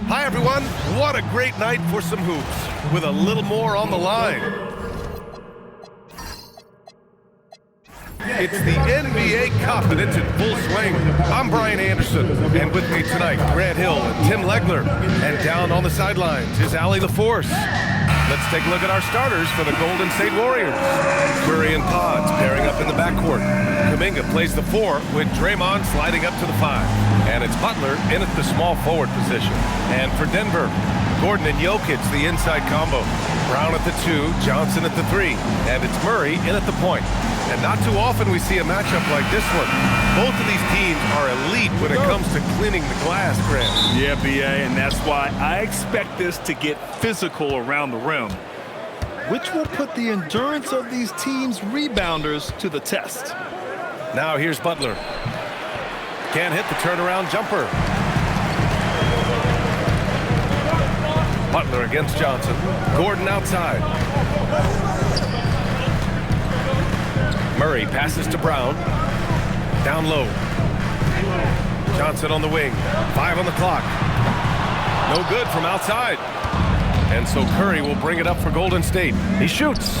Hi, everyone. What a great night for some hoops, with a little more on the line. It's the NBA Cup, and it's in full swing. I'm Brian Anderson, and with me tonight, Grant Hill and Tim Legler. And down on the sidelines is Allie LaForce. Let's take a look at our starters for the Golden State Warriors. Curry and Pods pairing up in the backcourt. Kuminga plays the 4 with Draymond sliding up to the 5. And it's Butler in at the small forward position. And for Denver, Gordon and Jokic, the inside combo. Brown at the 2, Johnson at the 3. And it's Murray in at the point. And not too often we see a matchup like this one. Both of these teams are elite when it comes to cleaning the glass, Grant. Yeah, B.A., and that's why I expect this to get physical around the rim, which will put the endurance of these teams' rebounders to the test. Now here's Butler. Can't hit the turnaround jumper. Butler against Johnson. Gordon outside. Murray passes to Brown. Down low. Johnson on the wing. 5 on the clock. No good from outside. And so Curry will bring it up for Golden State. He shoots.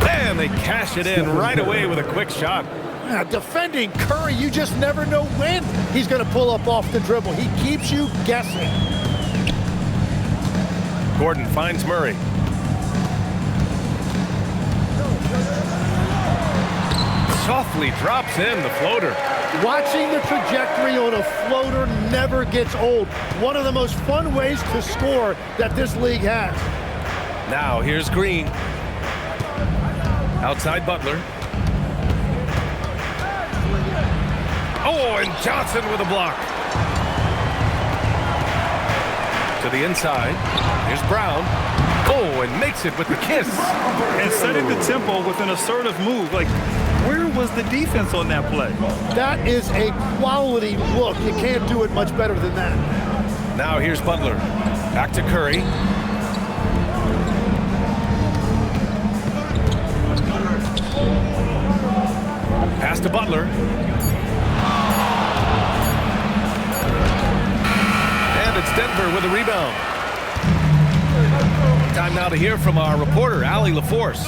And they cash it in right away with a quick shot. Defending Curry, you just never know when he's going to pull up off the dribble. He keeps you guessing. Gordon finds Murray. Softly drops in the floater. Watching the trajectory on a floater never gets old. One of the most fun ways to score that this league has. Now here's Green. Outside Butler. Oh, and Johnson with a block. To the inside. Here's Brown. Oh, and makes it with the kiss. And setting the tempo with an assertive move. Like, where was the defense on that play? That is a quality look. You can't do it much better than that. Now here's Butler. Back to Curry. Pass to Butler. And it's Denver with a rebound. Time now to hear from our reporter, Allie LaForce.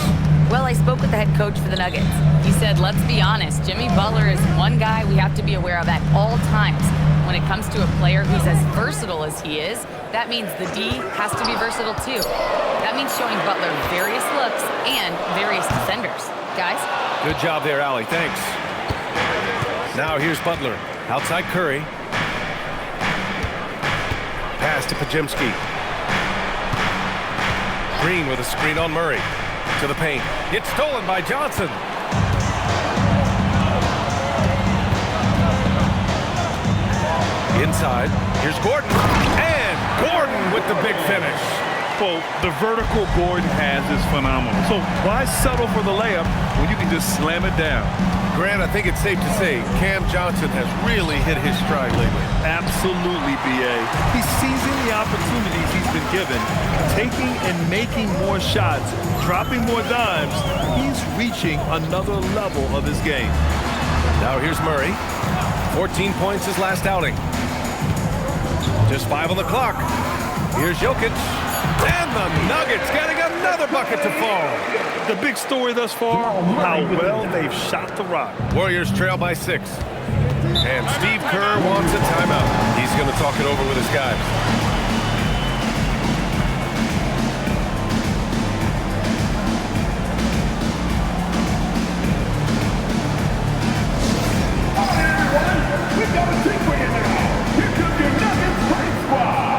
Well, I spoke with the head coach for the Nuggets. He said, let's be honest, Jimmy Butler is one guy we have to be aware of at all times. When it comes to a player who's as versatile as he is, that means the D has to be versatile too. That means showing Butler various looks and various defenders. Guys? Good job there, Allie. Thanks. Now here's Butler. Outside Curry. Pass to Podziemski. Green with a screen on Murray. To the paint. It's stolen by Johnson. Inside. Here's Gordon. And Gordon with the big finish. Well, the vertical Gordon has is phenomenal. So why settle for the layup when you can just slam it down? Grant, I think it's safe to say Cam Johnson has really hit his stride lately. Absolutely, B.A. He's seizing the opportunities he's been given, taking and making more shots, dropping more dimes. He's reaching another level of his game. Now here's Murray. 14 points his last outing. Just 5 on the clock. Here's Jokic. And the Nuggets getting another bucket to fall. The big story thus far, how well they've shot the rock. Warriors trail by 6. And Steve Kerr wants a timeout. He's going to talk it over with his guys. We've got a secret in there. Here comes your Nuggets Pride Squad.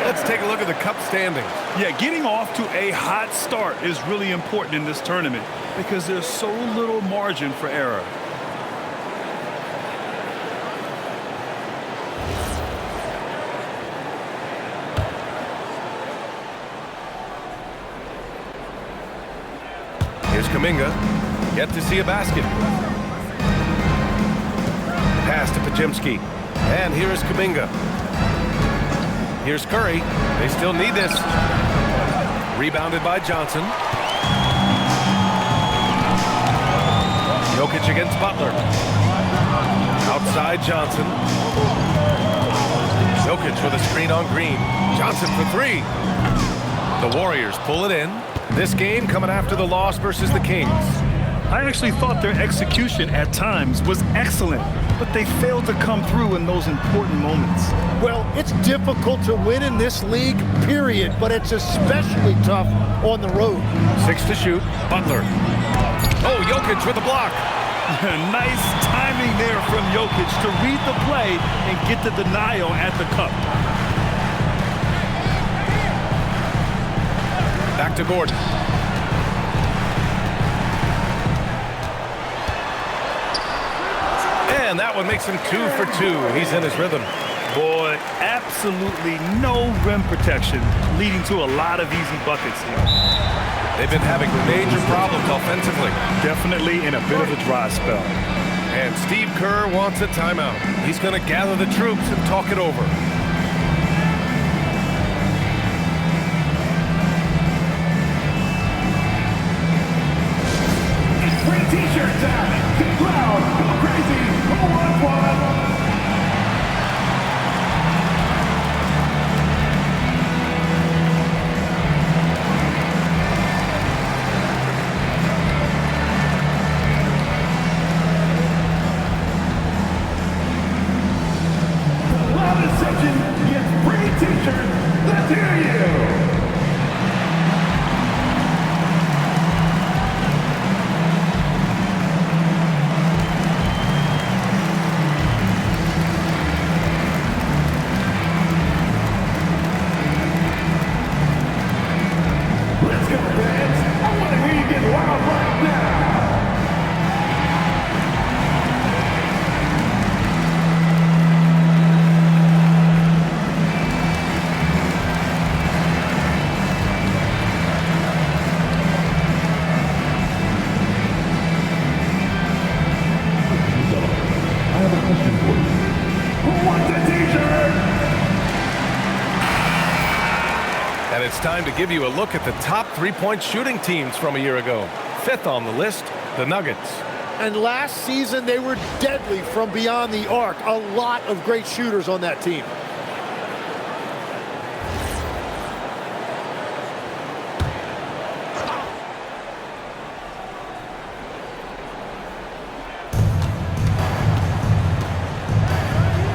Let's take a look at the Cup standings. Yeah, getting off to a hot start is really important in this tournament because there's so little margin for error. Here's Kuminga, yet to see a basket. Pass to Podziemski, and here is Kuminga. Here's Curry, they still need this. Rebounded by Johnson. Jokic against Butler. Outside Johnson. Jokic with a screen on Green. Johnson for three. The Warriors pull it in. This game coming after the loss versus the Kings. I actually thought their execution at times was excellent, but they failed to come through in those important moments. Well, it's difficult to win in this league, period, but it's especially tough on the road. 6 to shoot. Butler. Oh, Jokic with a block. Nice timing there from Jokic to read the play and get the denial at the cup. Back to Gordon. And that one makes him 2 for 2. He's in his rhythm. Boy, absolutely no rim protection, leading to a lot of easy buckets here. They've been having major problems offensively. Definitely in a bit of a dry spell. And Steve Kerr wants a timeout. He's going to gather the troops and talk it over. Bring t-shirts out. Get loud. Go crazy. Go on. The loudest section gets free t-shirts. Let's hear you. Let's go, fans. I want to hear you get loud right now. I have a question for you. Who wants a t-shirt? And it's time to give you a look at the top three-point shooting teams from a year ago. 5th on the list, the Nuggets. And last season, they were deadly from beyond the arc. A lot of great shooters on that team.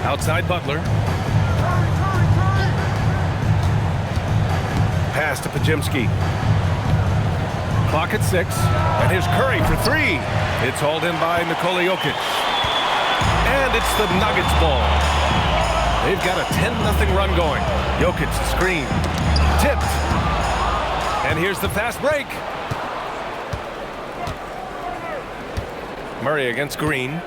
Outside Butler. Pass to Podziemski. Clock at 6. And here's Curry for 3. It's hauled in by Nikola Jokic. And it's the Nuggets ball. They've got a 10-0 run going. Jokic screen. Tipped. And here's the fast break. Murray against Green.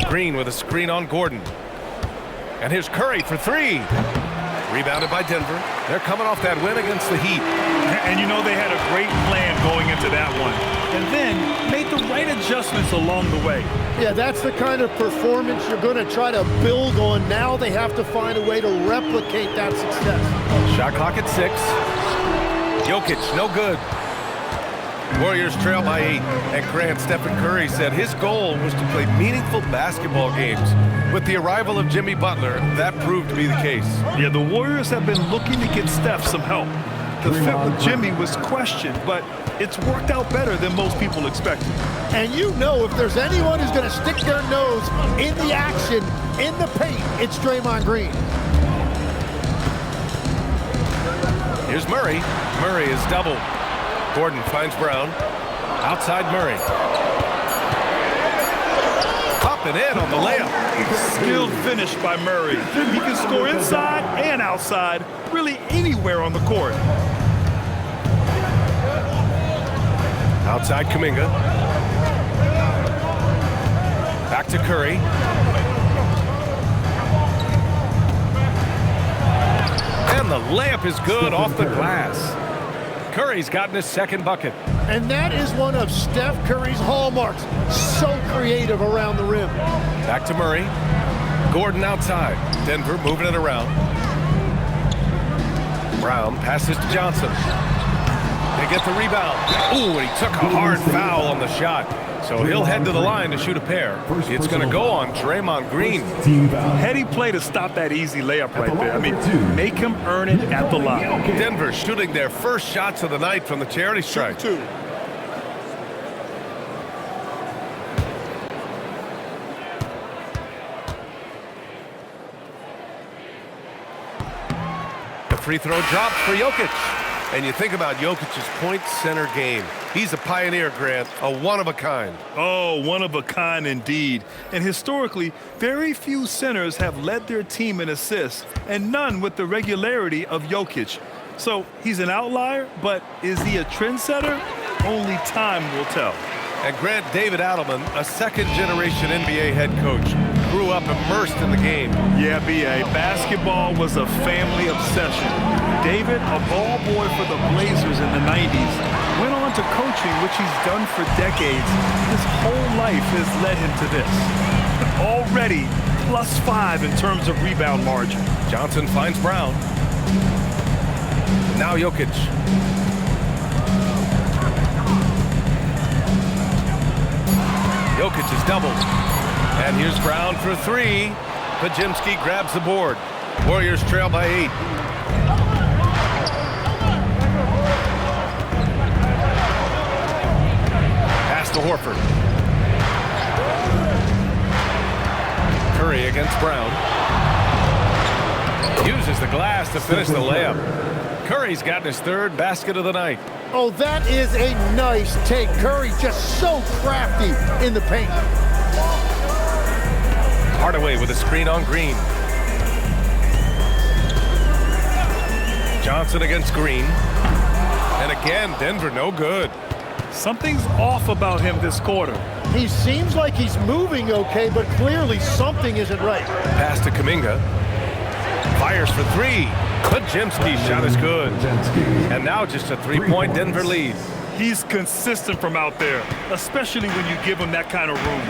Green with a screen on Gordon. And here's Curry for 3. Rebounded by Denver. They're coming off that win against the Heat. And you know they had a great plan going into that one. And then made the right adjustments along the way. Yeah, that's the kind of performance you're going to try to build on. Now they have to find a way to replicate that success. Shot clock at 6. Jokic, no good. Warriors trail by 8. And Grant, Stephen Curry said his goal was to play meaningful basketball games. With the arrival of Jimmy Butler, that proved to be the case. Yeah, the Warriors have been looking to get Steph some help. The fit with Jimmy was questioned, but it's worked out better than most people expected. And you know if there's anyone who's going to stick their nose in the action, in the paint, it's Draymond Green. Here's Murray. Murray is doubled. Gordon finds Brown. Outside Murray. Up and in on the layup. Skilled finish by Murray. He can score inside and outside, really anywhere on the court. Outside Kuminga. Back to Curry. And the layup is good off the glass. Curry's gotten his second bucket. And that is one of Steph Curry's hallmarks. So creative around the rim. Back to Murray. Gordon outside. Denver moving it around. Brown passes to Johnson. They get the rebound. Ooh, and he took a hard foul on the shot. So he'll head to the line to shoot a pair. It's going to go on Draymond Green. Heady play to stop that easy layup right there. I mean, make him earn it at the line. Denver shooting their first shots of the night from the charity stripe. The free throw dropped for Jokic. And you think about Jokic's point center game. He's a pioneer, Grant, a one-of-a-kind. Oh, one of a kind indeed. And historically, very few centers have led their team in assists, and none with the regularity of Jokic. So he's an outlier, but is he a trendsetter? Only time will tell. And Grant, David Adelman, a second-generation NBA head coach, grew up immersed in the game. Yeah, B.A., basketball was a family obsession. David, a ball boy for the Blazers in the 90s, went on to coaching, which he's done for decades. His whole life has led him to this. Already +5 in terms of rebound margin. Johnson finds Brown. Now Jokic. Jokic is doubled. And here's Brown for three. Podziemski grabs the board. Warriors trail by 8. Pass to Horford. Curry against Brown. Uses the glass to finish the layup. Curry's gotten his third basket of the night. Oh, that is a nice take. Curry just so crafty in the paint. Hardaway with a screen on Green. Johnson against Green. And again, Denver no good. Something's off about him this quarter. He seems like he's moving okay, but clearly something isn't right. Pass to Kuminga. Fires for three. Podziemski's shot is good. And now just a three-point Denver lead. He's consistent from out there, especially when you give him that kind of room.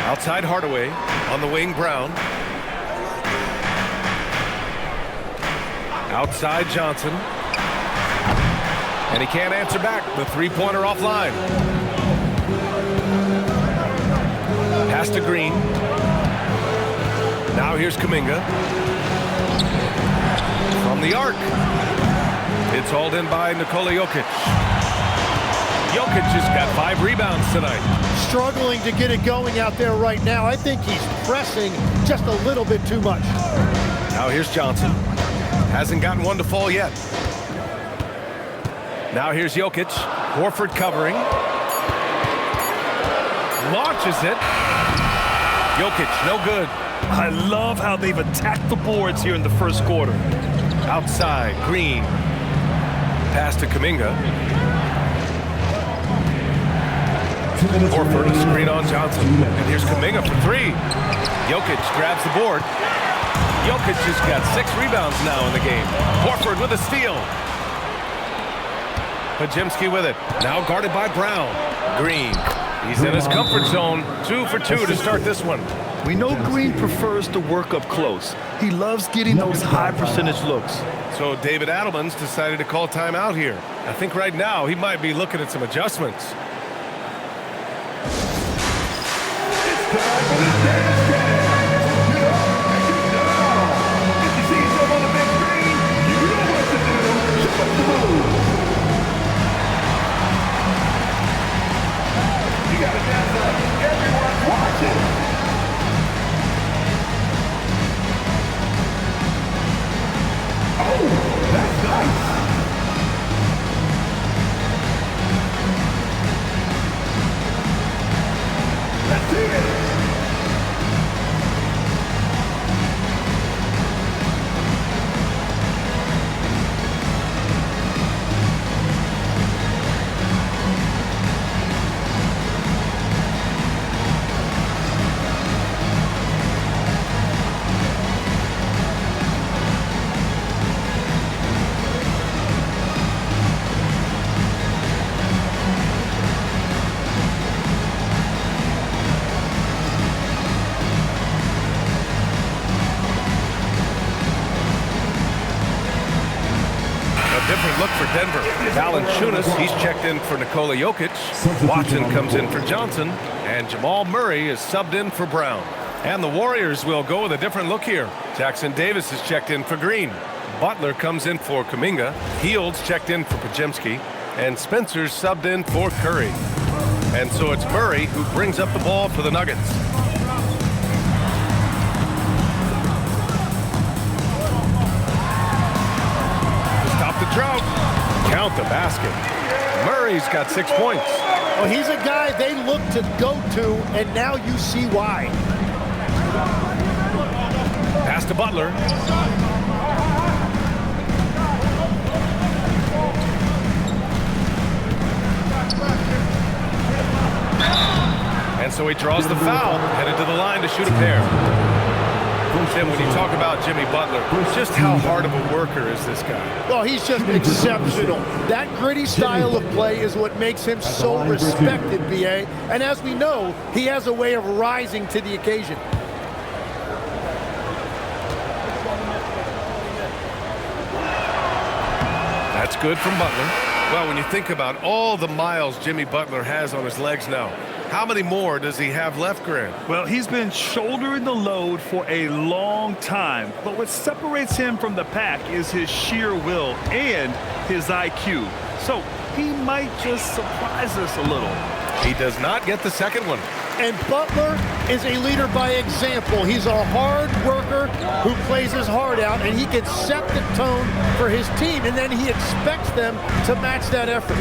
Outside Hardaway. On the wing, Brown. Outside Johnson. And he can't answer back. The three-pointer offline. Pass to Green. Now here's Kuminga. From the arc. It's hauled in by Nikola Jokic. Jokic has got 5 rebounds tonight. Struggling to get it going out there right now. I think he's pressing just a little bit too much. Now here's Johnson. Hasn't gotten one to fall yet. Now here's Jokic. Horford covering. Launches it. Jokic, no good. I love how they've attacked the boards here in the first quarter. Outside, Green. Pass to Kuminga. Horford, a screen on Johnson. And here's Kuminga for three. Jokic grabs the board. Jokic has got 6 rebounds now in the game. Horford with a steal. Podziemski with it. Now guarded by Brown. Green. He's in his comfort zone. 2 for 2 to start this one. We know Green prefers to work up close. He loves getting those high percentage looks. So David Adelman's decided to call timeout here. I think right now he might be looking at some adjustments. Valanciunas, he's checked in for Nikola Jokic. Watson comes in for Johnson. And Jamal Murray is subbed in for Brown. And the Warriors will go with a different look here. Jackson Davis is checked in for Green. Butler comes in for Kuminga. Fields checked in for Podziemski. And Spencer's subbed in for Curry. And so it's Murray who brings up the ball for the Nuggets. To stop the drought. Count the basket. Murray's got 6 points. Well, he's a guy they look to go to, and now you see why. Pass to Butler. And so he draws the foul, headed to the line to shoot a pair. Tim, when you talk about Jimmy Butler, just how hard of a worker is this guy? Well, he's just exceptional. That gritty style of play is what makes him so respected, B.A. And as we know, he has a way of rising to the occasion. That's good from Butler. Well, when you think about all the miles Jimmy Butler has on his legs now, how many more does he have left, Grant? Well, he's been shouldering the load for a long time, but what separates him from the pack is his sheer will and his IQ. So he might just surprise us a little. He does not get the second one. And Butler is a leader by example. He's a hard worker who plays his heart out, and he can set the tone for his team, and then he expects them to match that effort.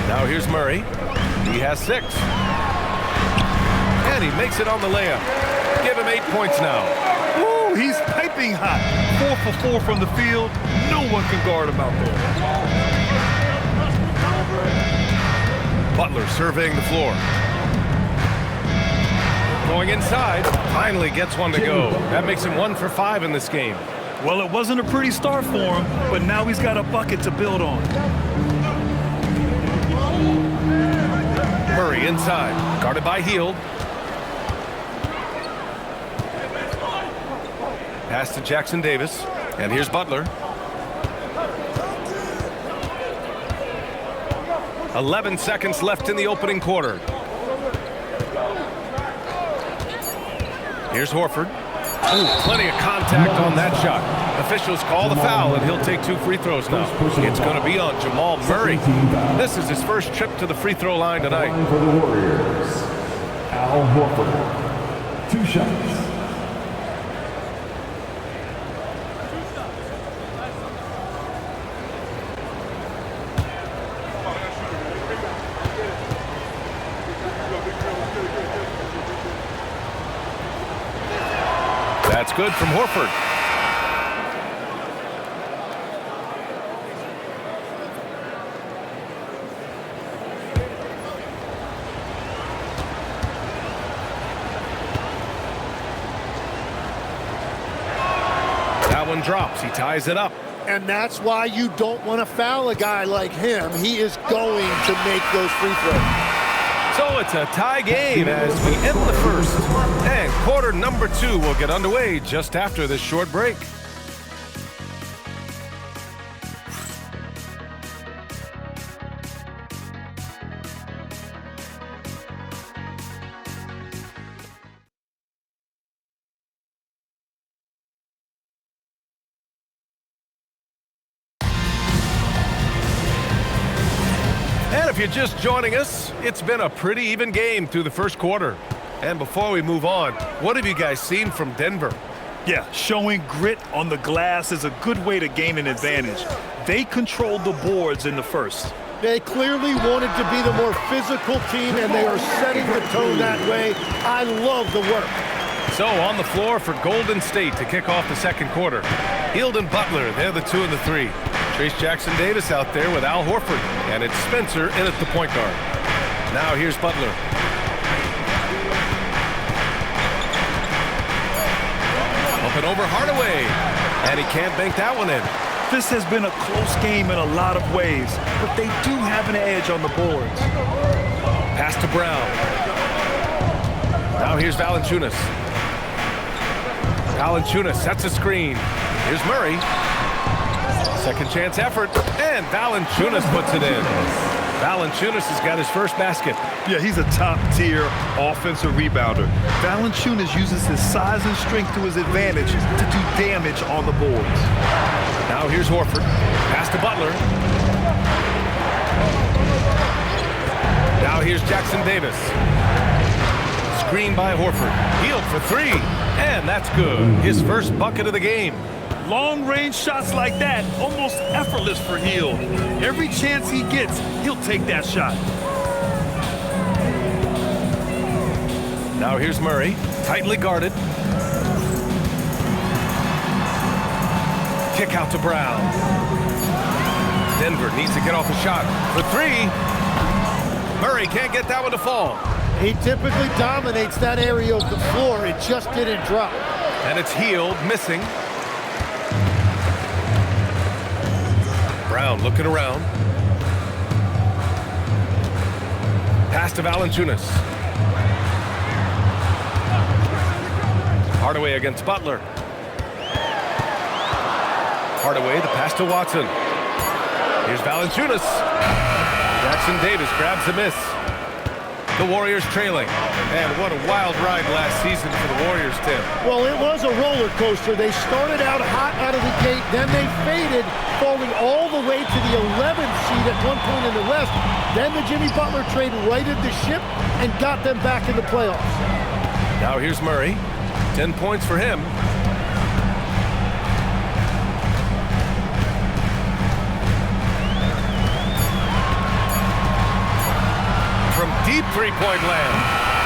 Now here's Murray. He has 6. And he makes it on the layup. Give him 8 points now. Woo, he's piping hot. 4 for 4 from the field. No one can guard him out there. Butler surveying the floor. Going inside, finally gets one to go. That makes him 1 for 5 in this game. Well, it wasn't a pretty start for him, but now he's got a bucket to build on. Murray inside, guarded by Hield. Pass to Jackson Davis, and here's Butler. 11 seconds left in the opening quarter. Here's Horford. Ooh, plenty of contact on that shot. Officials call the foul, and he'll take 2 free throws now. It's going to be on Jamal Murray. This is his first trip to the free throw line tonight. For the Warriors, Al Horford. 2 shots. That's good from Horford. That one drops. He ties it up. And that's why you don't want to foul a guy like him. He is going to make those free throws. So it's a tie game as we end the first. And quarter number 2 will get underway just after this short break. And if you're just joining us, it's been a pretty even game through the first quarter. And before we move on, what have you guys seen from Denver? Yeah, showing grit on the glass is a good way to gain an advantage. They controlled the boards in the first. They clearly wanted to be the more physical team, and they are setting the tone that way. I love the work. So on the floor for Golden State to kick off the second quarter. Hield and Butler, they're the 2 and the 3. Trace Jackson Davis out there with Al Horford, and it's Spencer in at the point guard. Now here's Butler. Up and over Hardaway, and he can't bank that one in. This has been a close game in a lot of ways, but they do have an edge on the boards. Pass to Brown. Now here's Valanciunas. Valanciunas sets a screen. Here's Murray. Second chance effort, and Valanciunas puts it in. Valanciunas has got his first basket. Yeah, he's a top-tier offensive rebounder. Valanciunas uses his size and strength to his advantage to do damage on the boards. Now here's Horford. Pass to Butler. Now here's Jackson Davis. Screen by Horford. Healed for three, and that's good. His first bucket of the game. Long-range shots like that, almost effortless for Hield. Every chance he gets, he'll take that shot. Now here's Murray, tightly guarded. Kick out to Brown. Denver needs to get off a shot for three. Murray can't get that one to fall. He typically dominates that area of the floor. It just didn't drop. And it's Hield, missing. Brown looking around. Pass to Valanciunas. Hardaway against Butler. Hardaway, the pass to Watson. Here's Valanciunas. Jackson Davis grabs the miss. The Warriors trailing. And what a wild ride last season for the Warriors, Tim. Well, it was a roller coaster. They started out hot out of the gate, then they faded, falling all the way to the 11th seed at one point in the West. Then the Jimmy Butler trade righted the ship and got them back in the playoffs. Now here's Murray. 10 points for him. From deep three-point land,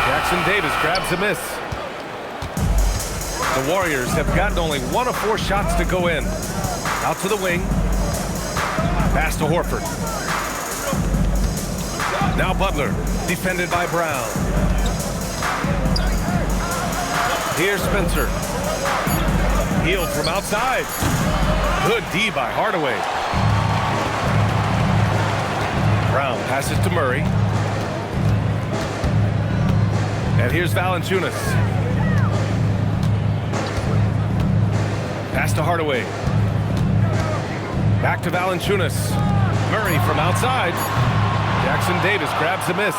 Jackson Davis grabs a miss. The Warriors have gotten only 1 of 4 shots to go in. Out to the wing. Pass to Horford. Now Butler, defended by Brown. Here's Spencer. Hield from outside. Good D by Hardaway. Brown passes to Murray. And here's Valanciunas. Pass to Hardaway. Back to Valanciunas. Murray from outside. Jackson Davis grabs the miss.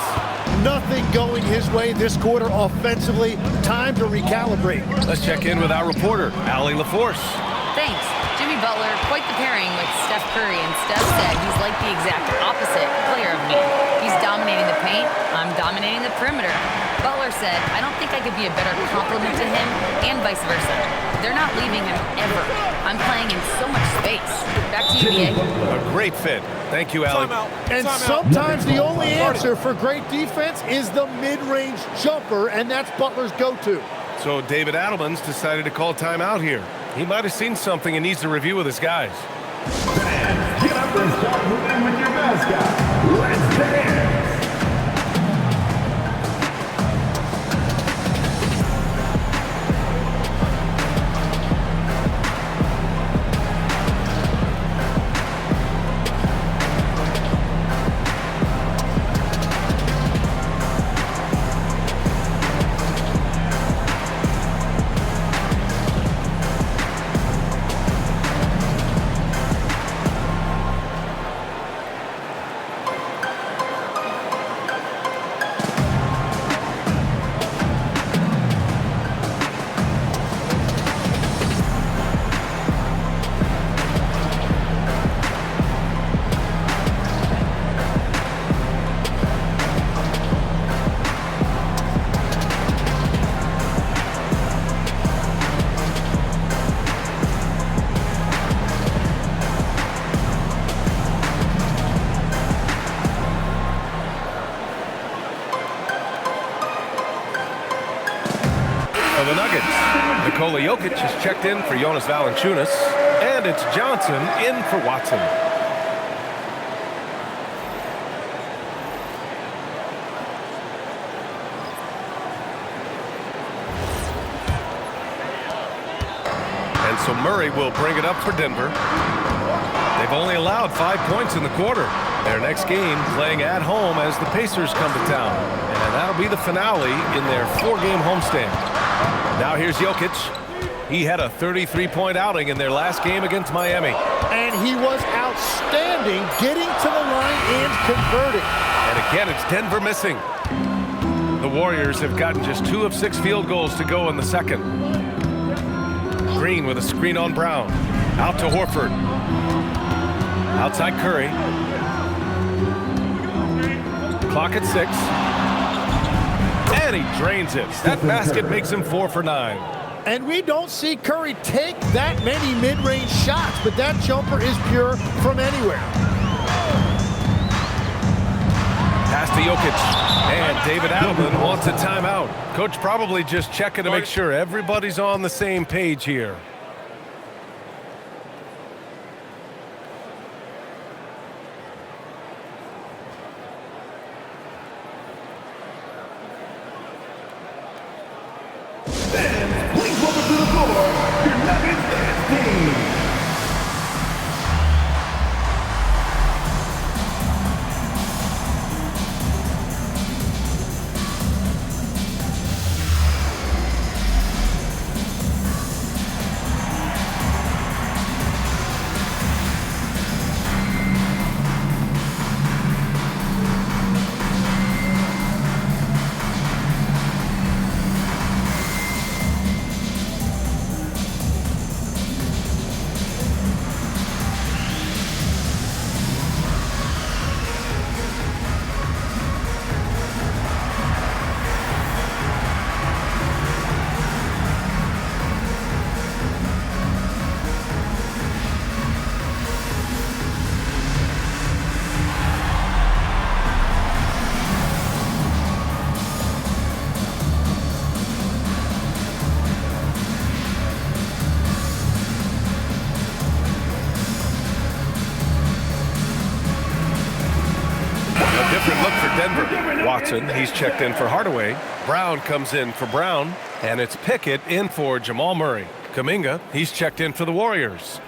Nothing going his way this quarter offensively. Time to recalibrate. Let's check in with our reporter, Allie LaForce. Thanks. Jimmy Butler, quite the pairing with Steph Curry, and Steph said he's like the exact opposite player of me. He's dominating the paint, I'm dominating the perimeter. Butler said, I don't think I could be a better complement to him, and vice versa. They're not leaving him ever. I'm playing in so much space. Back to you, BA. A great fit. Thank you, Allie. And sometimes the only answer for great defense is the mid-range jumper, and that's Butler's go-to. So David Adelman's decided to call timeout here. He might have seen something and needs to review with his guys. Get up and start moving with your mascot. Let's dance. For the Nuggets, Nikola Jokic has checked in for Jonas Valanciunas, and it's Johnson in for Watson. And so Murray will bring it up for Denver. They've only allowed 5 points in the quarter. Their next game playing at home as the Pacers come to town. And that'll be the finale in their 4-game homestand. Now here's Jokic. He had a 33-point outing in their last game against Miami. And he was outstanding getting to the line and converting. And again, it's Denver missing. The Warriors have gotten just 2 of 6 field goals to go in the second. Green with a screen on Brown. Out to Horford. Outside Curry. Clock at 6. And he drains it. That basket makes him 4 for 9. And we don't see Curry take that many mid-range shots, but that jumper is pure from anywhere. Pass to Jokic. And David Adelman wants a timeout. Coach probably just checking to make sure everybody's on the same page here. Please welcome to the floor, your Nuggets dance team. Different look for Denver. Watson, he's checked in for Hardaway. Brown comes in for Brown. And it's Pickett in for Jamal Murray. Kuminga, he's checked in for the Warriors.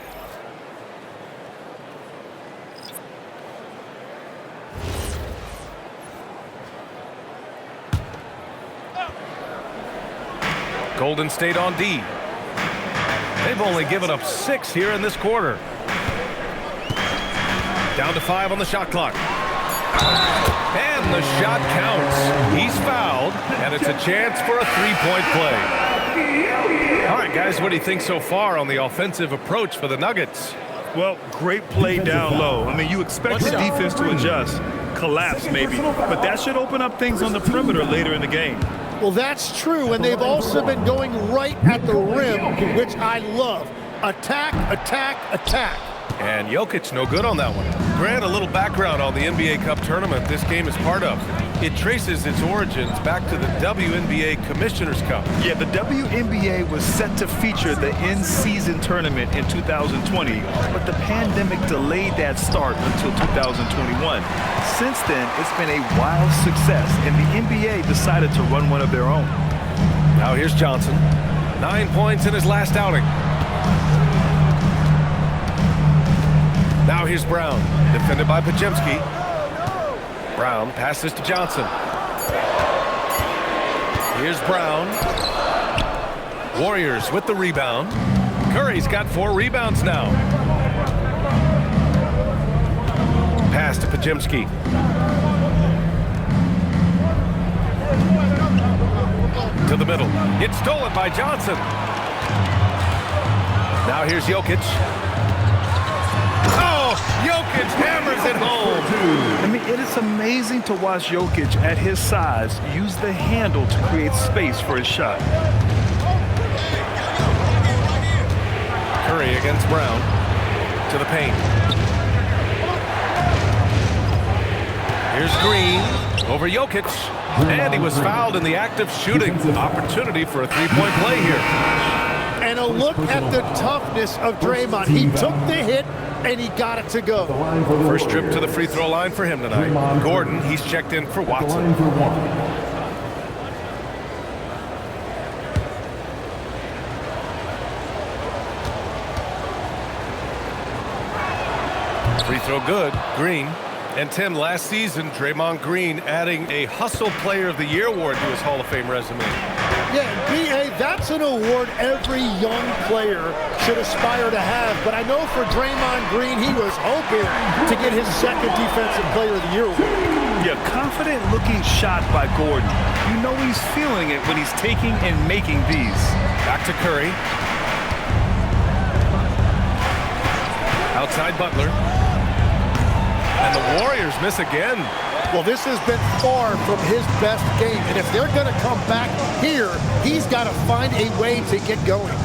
Golden State on D. They've only given up 6 here in this quarter. Down to 5 on the shot clock. And the shot counts. He's fouled, and it's a chance for a 3-point play. All right, guys, what do you think so far on the offensive approach for the Nuggets? Well, great play down low. I mean, you expect the defense to adjust, collapse maybe, but that should open up things on the perimeter later in the game. Well, that's true, and they've also been going right at the rim, which I love. Attack, attack, attack. And Jokic no good on that one. Grant, a little background on the NBA Cup tournament this game is part of. It traces its origins back to the WNBA Commissioner's Cup. Yeah, the WNBA was set to feature the in-season tournament in 2020, but the pandemic delayed that start until 2021. Since then, it's been a wild success, and the NBA decided to run one of their own. Now here's Johnson. 9 points in his last outing. Now here's Brown, defended by Podziemski. Brown passes to Johnson. Here's Brown. Warriors with the rebound. Curry's got 4 rebounds now. Pass to Podziemski. To the middle. It's stolen by Johnson. Now here's Jokic. Jokic hammers it home. I mean, it is amazing to watch Jokic at his size use the handle to create space for his shot. Curry against Brown. To the paint. Here's Green over Jokic. And he was fouled in the act of shooting. Opportunity for a 3-point play here. And a look at the toughness of Draymond. He took the hit, and he got it to go. First trip to the free throw line for him tonight. Gordon, he's checked in for Watson. Free throw good. Green. And Tim, last season, Draymond Green adding a Hustle Player of the Year award to his Hall of Fame resume. Yeah, B.A., that's an award every young player should aspire to have. But I know for Draymond Green, he was hoping to get his second Defensive Player of the Year award. Yeah, confident-looking shot by Gordon. You know he's feeling it when he's taking and making these. Back to Curry. Outside Butler. And the Warriors miss again. Well, this has been far from his best game. And if they're going to come back here, he's got to find a way to get going.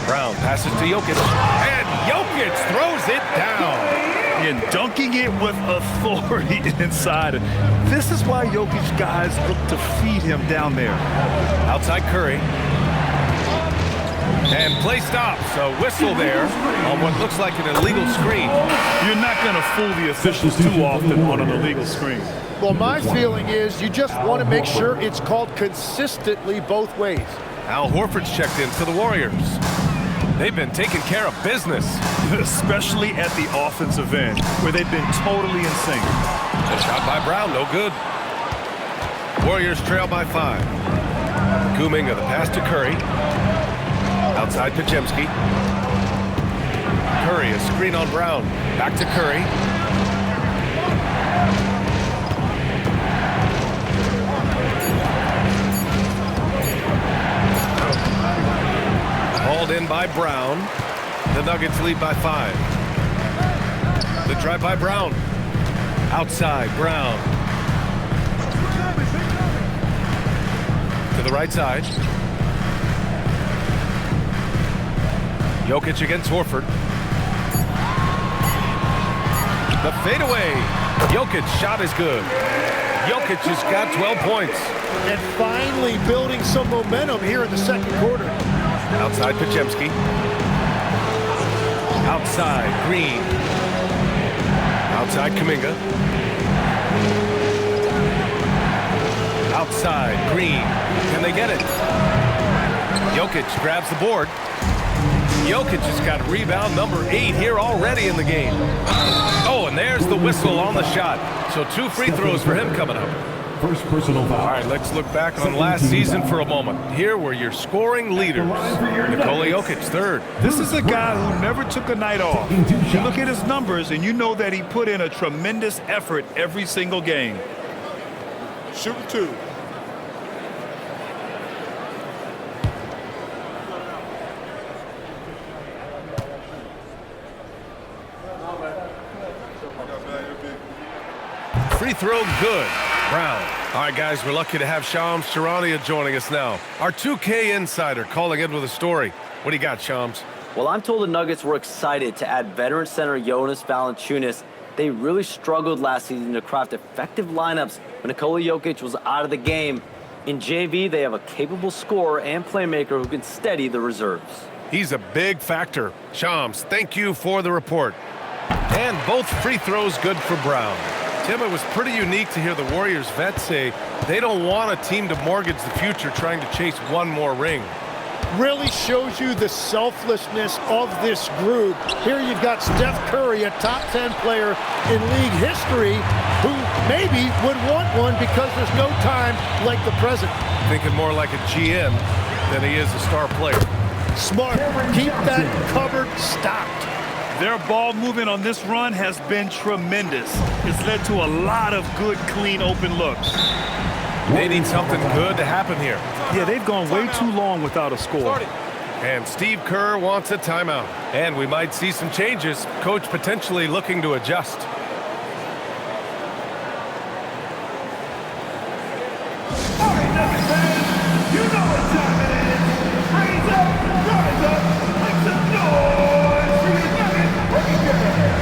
Brown passes to Jokic. And Jokic throws it down. And dunking it with authority inside. This is why Jokic guys look to feed him down there. Outside Curry. And play stops. A whistle there on what looks like an illegal screen. You're not going to fool the officials too often on an illegal screen. Well, my feeling is you just want to make sure it's called consistently both ways. Al Horford's checked in for the Warriors. They've been taking care of business. Especially at the offensive end, where they've been totally in sync. A shot by Brown, no good. Warriors trail by 5. Kuminga, the pass to Curry. Outside Podziemski. Curry, a screen on Brown. Back to Curry. Hauled in by Brown. The Nuggets lead by 5. The drive by Brown. Outside, Brown. To the right side. Jokic against Horford. The fadeaway. Jokic's shot is good. Jokic has got 12 points. And finally building some momentum here in the second quarter. Outside Podziemski. Outside Green. Outside Kuminga. Outside Green. Can they get it? Jokic grabs the board. Jokic has got rebound number 8 here already in the game. Oh, and there's the whistle on the shot. So 2 free throws for him coming up. First personal foul. All right, let's look back on last season for a moment. Here were your scoring leaders. Nikola Jokic, 3rd. This is a guy who never took a night off. You look at his numbers, and you know that he put in a tremendous effort every single game. Shooting 2. Free throw good. Brown. All right, guys, we're lucky to have Shams Charania joining us now. Our 2K insider calling in with a story. What do you got, Shams? Well, I'm told the Nuggets were excited to add veteran center Jonas Valanciunas. They really struggled last season to craft effective lineups when Nikola Jokic was out of the game. In JV, they have a capable scorer and playmaker who can steady the reserves. He's a big factor. Shams, thank you for the report. And both free throws good for Brown. Tim, it was pretty unique to hear the Warriors vets say they don't want a team to mortgage the future trying to chase one more ring. Really shows you the selflessness of this group. Here you've got Steph Curry, a top 10 player in league history, who maybe would want one because there's no time like the present. Thinking more like a GM than he is a star player. Smart. Keep that cupboard stocked. Their ball movement on this run has been tremendous. It's led to a lot of good, clean, open looks. They need something good to happen here. Yeah, they've gone way too long without a score. And Steve Kerr wants a timeout. And we might see some changes. Coach potentially looking to adjust. All right, Nuggets fans, you know what time it is. Raise up, rise up, make some noise for your Nuggets Rangers.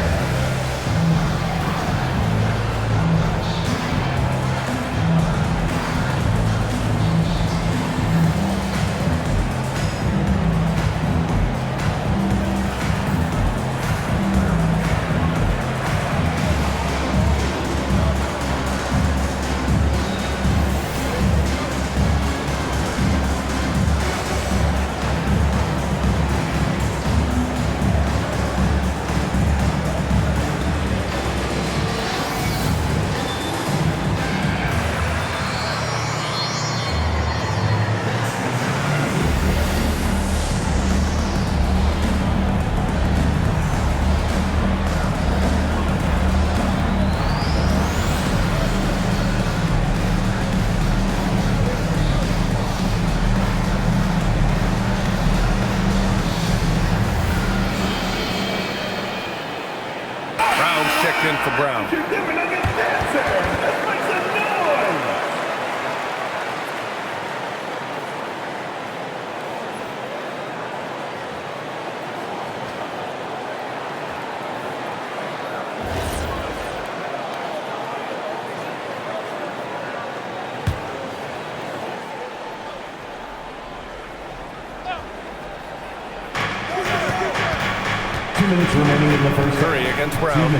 2 minutes remaining in the first. Curry against Brown.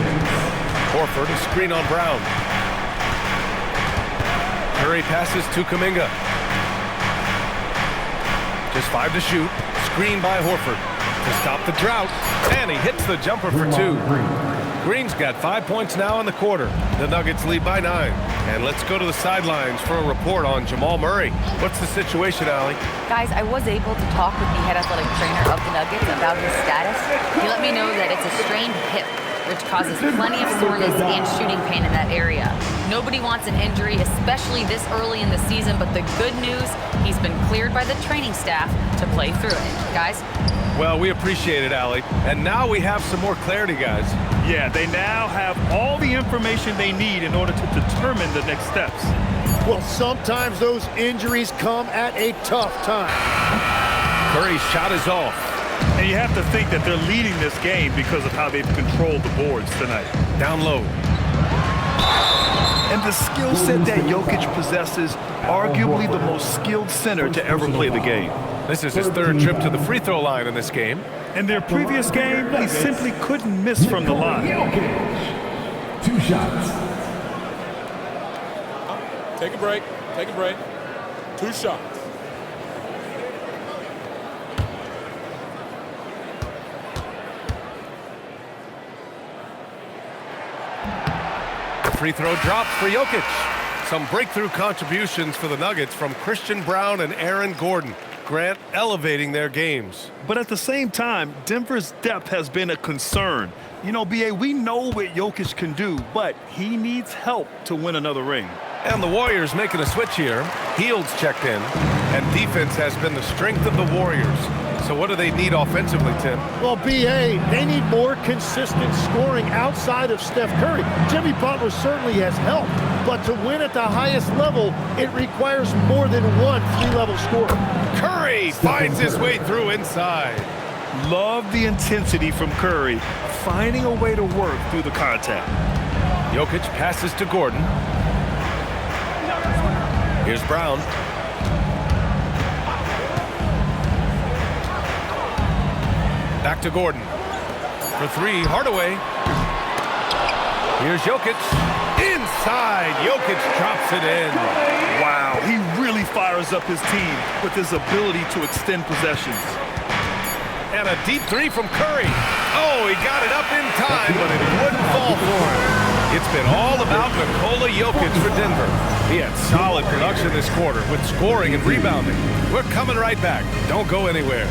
Horford, a screen on Brown. Curry passes to Kuminga. Just 5 to shoot. Screen by Horford to stop the drought. And he hits the jumper for 2. Green's got 5 points now in the quarter. The Nuggets lead by 9. And let's go to the sidelines for a report on Jamal Murray. What's the situation, Allie? Guys, I was able to talk with the head athletic trainer of the Nuggets about his status. He let me know that it's a strained hip, which causes plenty of soreness and shooting pain in that area. Nobody wants an injury, especially this early in the season, but the good news, he's been cleared by the training staff to play through it. Guys? Well, we appreciate it, Allie. And now we have some more clarity, guys. Yeah, they now have all the information they need in order to determine the next steps. Well, sometimes those injuries come at a tough time. Curry's shot is off. And you have to think that they're leading this game because of how they've controlled the boards tonight. Down low. And the skill set that Jokic possesses, arguably the most skilled center to ever play the game. This is his 3rd trip to the free throw line in this game. In their previous game, he simply couldn't miss from the line. 2 shots. Take a break. Take a break. 2 shots. The free throw drops for Jokic. Some breakthrough contributions for the Nuggets from Christian Brown and Aaron Gordon. Grant elevating their games. But at the same time, Denver's depth has been a concern. You know, B.A., we know what Jokic can do, but he needs help to win another ring. And the Warriors making a switch here. Heald's checked in, and defense has been the strength of the Warriors. So what do they need offensively, Tim? Well, B.A., they need more consistent scoring outside of Steph Curry. Jimmy Butler certainly has helped, but to win at the highest level, it requires more than one 3-level scorer. Curry finds his way through inside. Love the intensity from Curry, finding a way to work through the contact. Jokic passes to Gordon. Here's Brown. Back to Gordon. For 3, Hardaway. Here's Jokic. Inside, Jokic drops it in. Wow, he really fires up his team with his ability to extend possessions. And a deep 3 from Curry. Oh, he got it up in time, but it wouldn't fall for him. It's been all about Nikola Jokic for Denver. He had solid production this quarter with scoring and rebounding. We're coming right back. Don't go anywhere.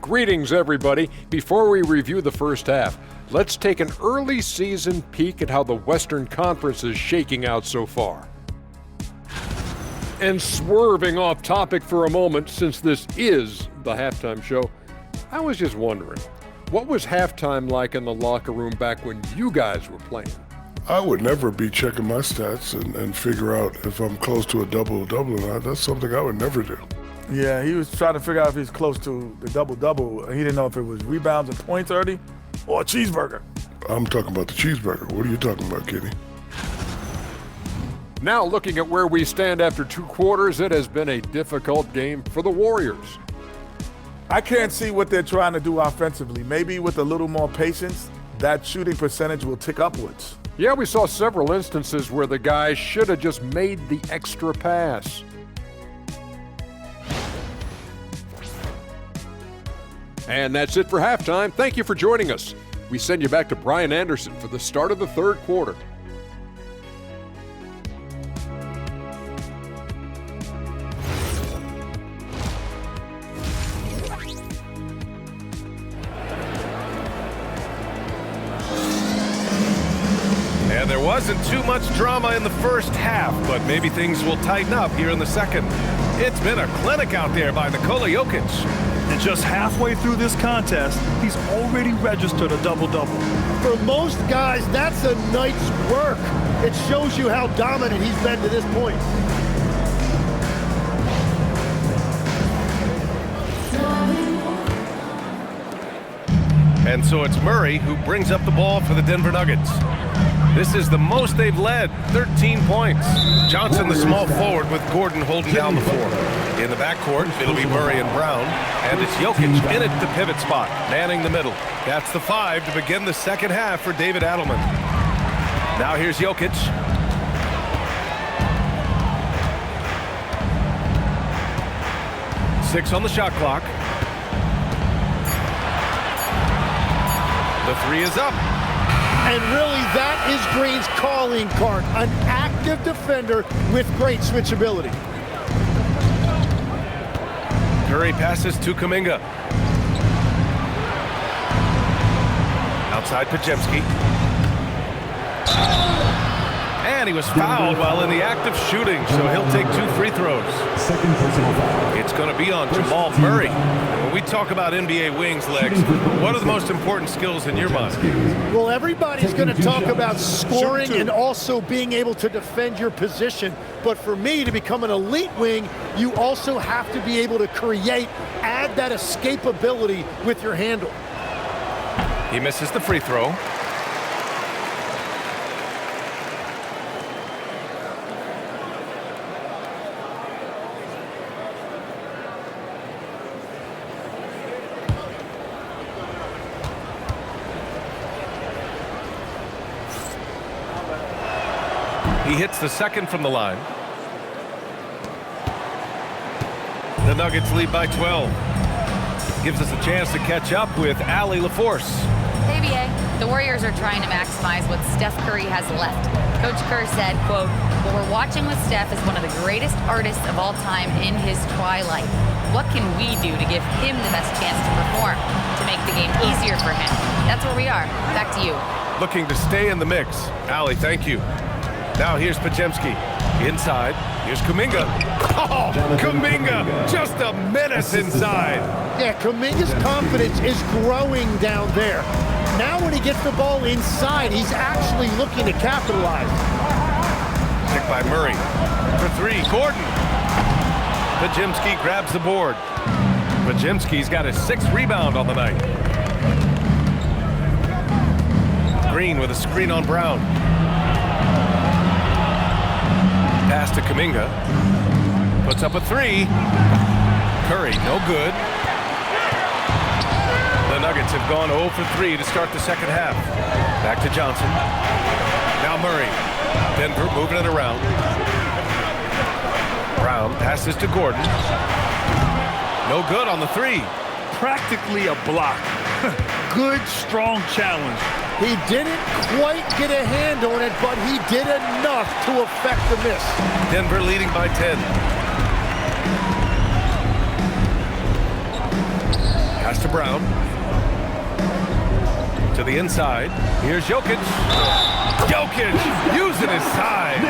Greetings, everybody. Before we review the first half, let's take an early season peek at how the Western Conference is shaking out so far. And swerving off topic for a moment, since this is the halftime show, I was just wondering, what was halftime like in the locker room back when you guys were playing? I would never be checking my stats and figure out if I'm close to a double-double or not. That's something I would never do. Yeah, he was trying to figure out if he's close to the double-double. He didn't know if it was rebounds and points already or a cheeseburger. I'm talking about the cheeseburger. What are you talking about, Kenny? Now looking at where we stand after 2 quarters, it has been a difficult game for the Warriors. I can't see what they're trying to do offensively. Maybe with a little more patience, that shooting percentage will tick upwards. Yeah, we saw several instances where the guys should have just made the extra pass. And that's it for halftime. Thank you for joining us. We send you back to Brian Anderson for the start of the third quarter. And there wasn't too much drama in the first half, but maybe things will tighten up here in the second. It's been a clinic out there by Nikola Jokic. And just halfway through this contest, he's already registered a double-double. For most guys, that's a night's work. It shows you how dominant he's been to this point. And so it's Murray who brings up the ball for the Denver Nuggets. This is the most they've led, 13 points. Johnson, the small forward, with Gordon holding down the floor. In the backcourt, it'll be Murray and Brown. And it's Jokic in at the pivot spot, manning the middle. That's the 5 to begin the second half for David Adelman. Now here's Jokic. Six on the shot clock. The 3 is up. And really, that is Green's calling card. An active defender with great switchability. Curry passes to Kuminga. Outside Podziemski. And he was fouled while in the act of shooting, so he'll take 2 free throws. It's going to be on Jamal Murray. When we talk about NBA wings, Legs, what are the most important skills in your mind? Well, everybody's going to talk about scoring and also being able to defend your position. But for me, to become an elite wing, you also have to be able to create, add that escapability with your handle. He misses the free throw. He hits the second from the line. The Nuggets lead by 12. Gives us a chance to catch up with Allie LaForce. Hey, BA. The Warriors are trying to maximize what Steph Curry has left. Coach Kerr said, quote, "What we're watching with Steph is one of the greatest artists of all time in his twilight. What can we do to give him the best chance to perform, to make the game easier for him?" That's where we are. Back to you. Looking to stay in the mix. Allie, thank you. Now here's Podziemski. Inside. Here's Kuminga. Oh, Kuminga! Just a menace inside. Yeah, Kuminga's confidence is growing down there. Now when he gets the ball inside, he's actually looking to capitalize. Picked by Murray. For 3, Gordon. Podziemski grabs the board. Podziemski's got his 6th rebound on the night. Green with a screen on Brown. Pass to Kuminga. Puts up a 3. Curry, no good. The Nuggets have gone 0 for 3 to start the second half. Back to Johnson. Now Murray. Denver moving it around. Brown passes to Gordon. No good on the 3. Practically a block. Good, strong challenge. He didn't quite get a hand on it, but he did enough to affect the miss. Denver leading by 10. Pass to Brown. To the inside. Here's Jokic. Jokic using his size.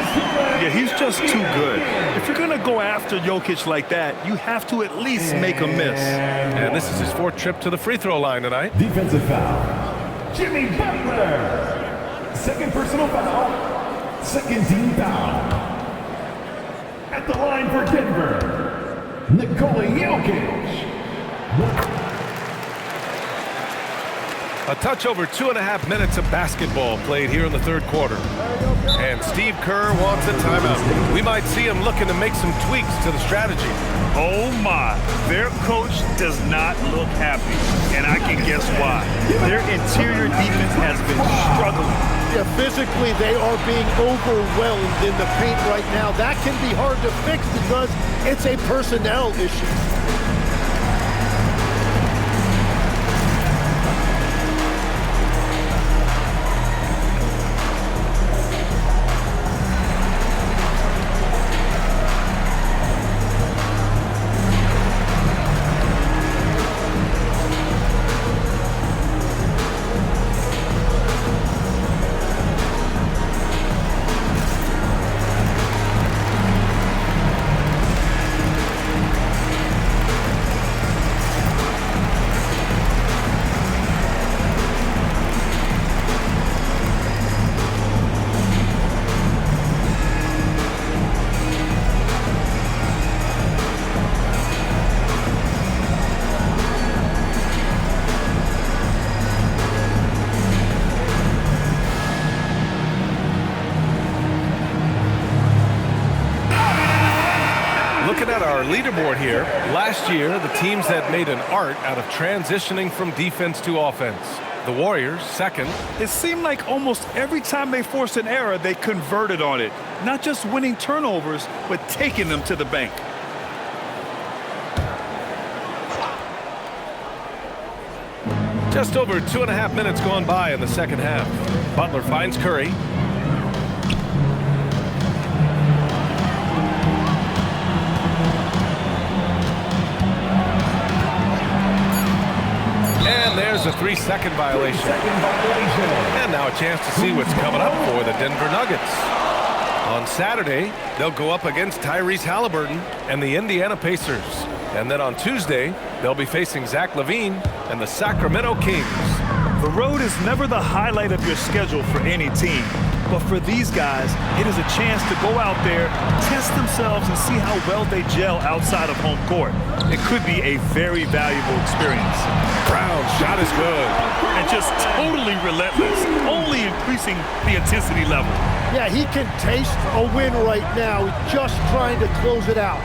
Yeah, he's just too good. If you're going to go after Jokic like that, you have to at least make a miss. And this is his 4th trip to the free throw line tonight. Defensive foul. Jimmy Butler. Second personal foul. Second team foul. At the line for Denver, Nikola Jokic. A touch over 2.5 minutes of basketball played here in the 3rd quarter. And Steve Kerr wants a timeout. We might see him looking to make some tweaks to the strategy. Oh my, their coach does not look happy, and I can guess why. Their interior defense has been struggling. Yeah, physically they are being overwhelmed in the paint right now. That can be hard to fix because it's a personnel issue. at our leaderboard here. Last year, the teams that made an art out of transitioning from defense to offense. The Warriors, second. It seemed like almost every time they forced an error, they converted on it. Not just winning turnovers, but taking them to the bank. Just over 2.5 minutes gone by in the second half. Butler finds Curry. And there's a 3-second violation. And now a chance to see what's coming up for the Denver Nuggets. On Saturday, they'll go up against Tyrese Halliburton and the Indiana Pacers. And then on Tuesday, they'll be facing Zach LaVine and the Sacramento Kings. The road is never the highlight of your schedule for any team. But for these guys, it is a chance to go out there, test themselves, and see how well they gel outside of home court. It could be a very valuable experience. Brown's shot is good. And just totally relentless, only increasing the intensity level. Yeah, he can taste a win right now. He's just trying to close it out.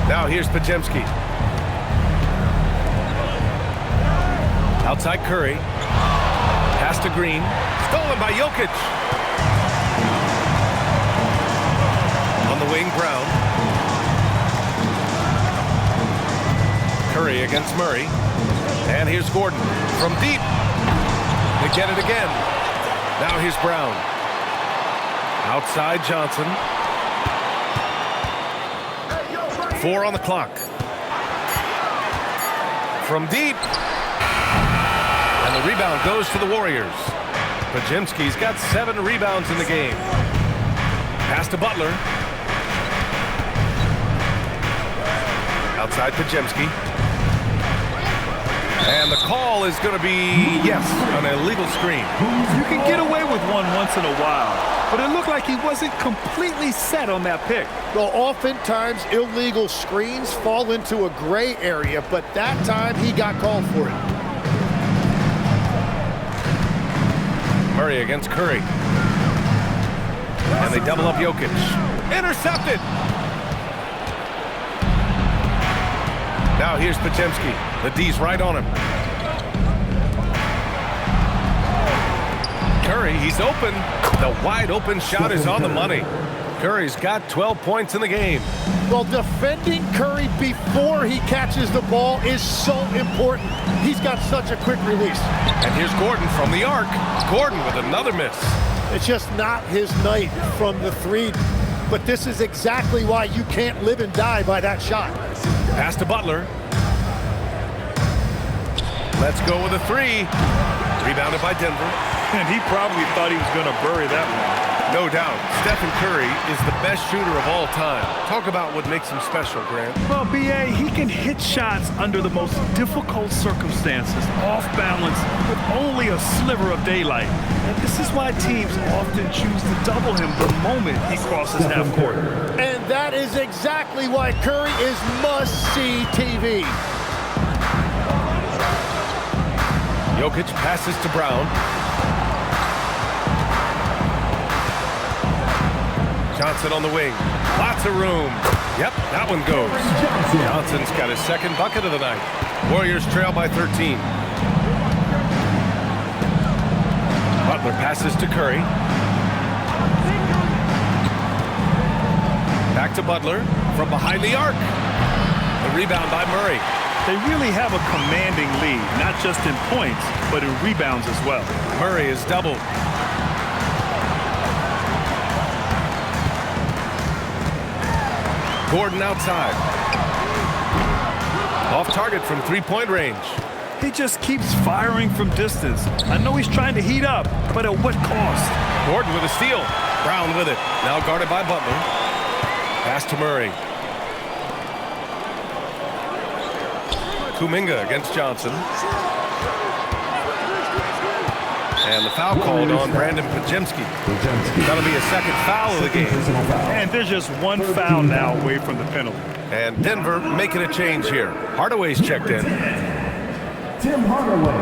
Now here's Podziemski. Outside Curry. Pass to Green. Stolen by Jokic. On the wing, Brown. Curry against Murray. And here's Gordon from deep. They get it again. Now here's Brown. Outside Johnson. 4 on the clock. From deep. And the rebound goes to the Warriors. Podziemski's got 7 rebounds in the game. Pass to Butler. Outside Podziemski. And the call is going to be, yes, an illegal screen. You can get away with one once in a while, but it looked like he wasn't completely set on that pick. Well, oftentimes illegal screens fall into a gray area, but that time he got called for it. Murray against Curry. And they double up Jokic. Intercepted! Now here's Podziemski. The D's right on him. Curry, he's open. The wide open shot is on the money. Curry's got 12 points in the game. Well, defending Curry before he catches the ball is so important. He's got such a quick release. And here's Gordon from the arc. Gordon with another miss. It's just not his night from the 3. But this is exactly why you can't live and die by that shot. Pass to Butler. Let's go with a 3. Rebounded by Denver. And he probably thought he was going to bury that one. No doubt, Stephen Curry is the best shooter of all time. Talk about what makes him special, Grant. Well, B.A., he can hit shots under the most difficult circumstances, off balance, with only a sliver of daylight. And this is why teams often choose to double him the moment he crosses half court. And that is exactly why Curry is must-see TV. Jokic passes to Brown. Johnson on the wing. Lots of room. Yep, that one goes. Johnson's got his second bucket of the night. Warriors trail by 13. Butler passes to Curry. Back to Butler from behind the arc. The rebound by Murray. They really have a commanding lead, not just in points, but in rebounds as well. Murray is doubled. Gordon outside. Off target from 3-point range. He just keeps firing from distance. I know he's trying to heat up, but at what cost? Gordon with a steal. Brown with it. Now guarded by Butler. Pass to Murray. Kuminga against Johnson. And the foul called on Brandon Podziemski. That'll be a second foul of the game. And there's just one foul now away from the penalty. And Denver making a change here. Hardaway's checked in. Tim Hardaway.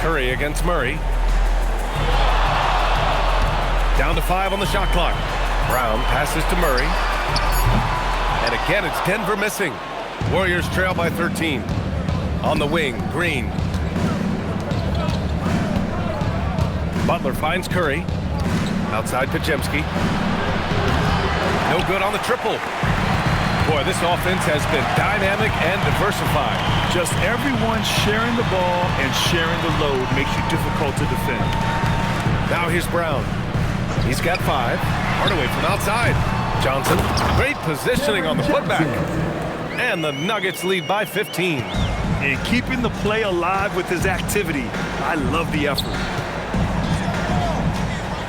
Curry against Murray. Down to 5 on the shot clock. Brown passes to Murray. And again, it's Denver missing. Warriors trail by 13. On the wing, Green. Butler finds Curry. Outside Podziemski. No good on the triple. Boy, this offense has been dynamic and diversified. Just everyone sharing the ball and sharing the load makes you difficult to defend. Now here's Brown. He's got 5. Hardaway from outside. Johnson, great positioning on the putback. And the Nuggets lead by 15. And keeping the play alive with his activity. I love the effort.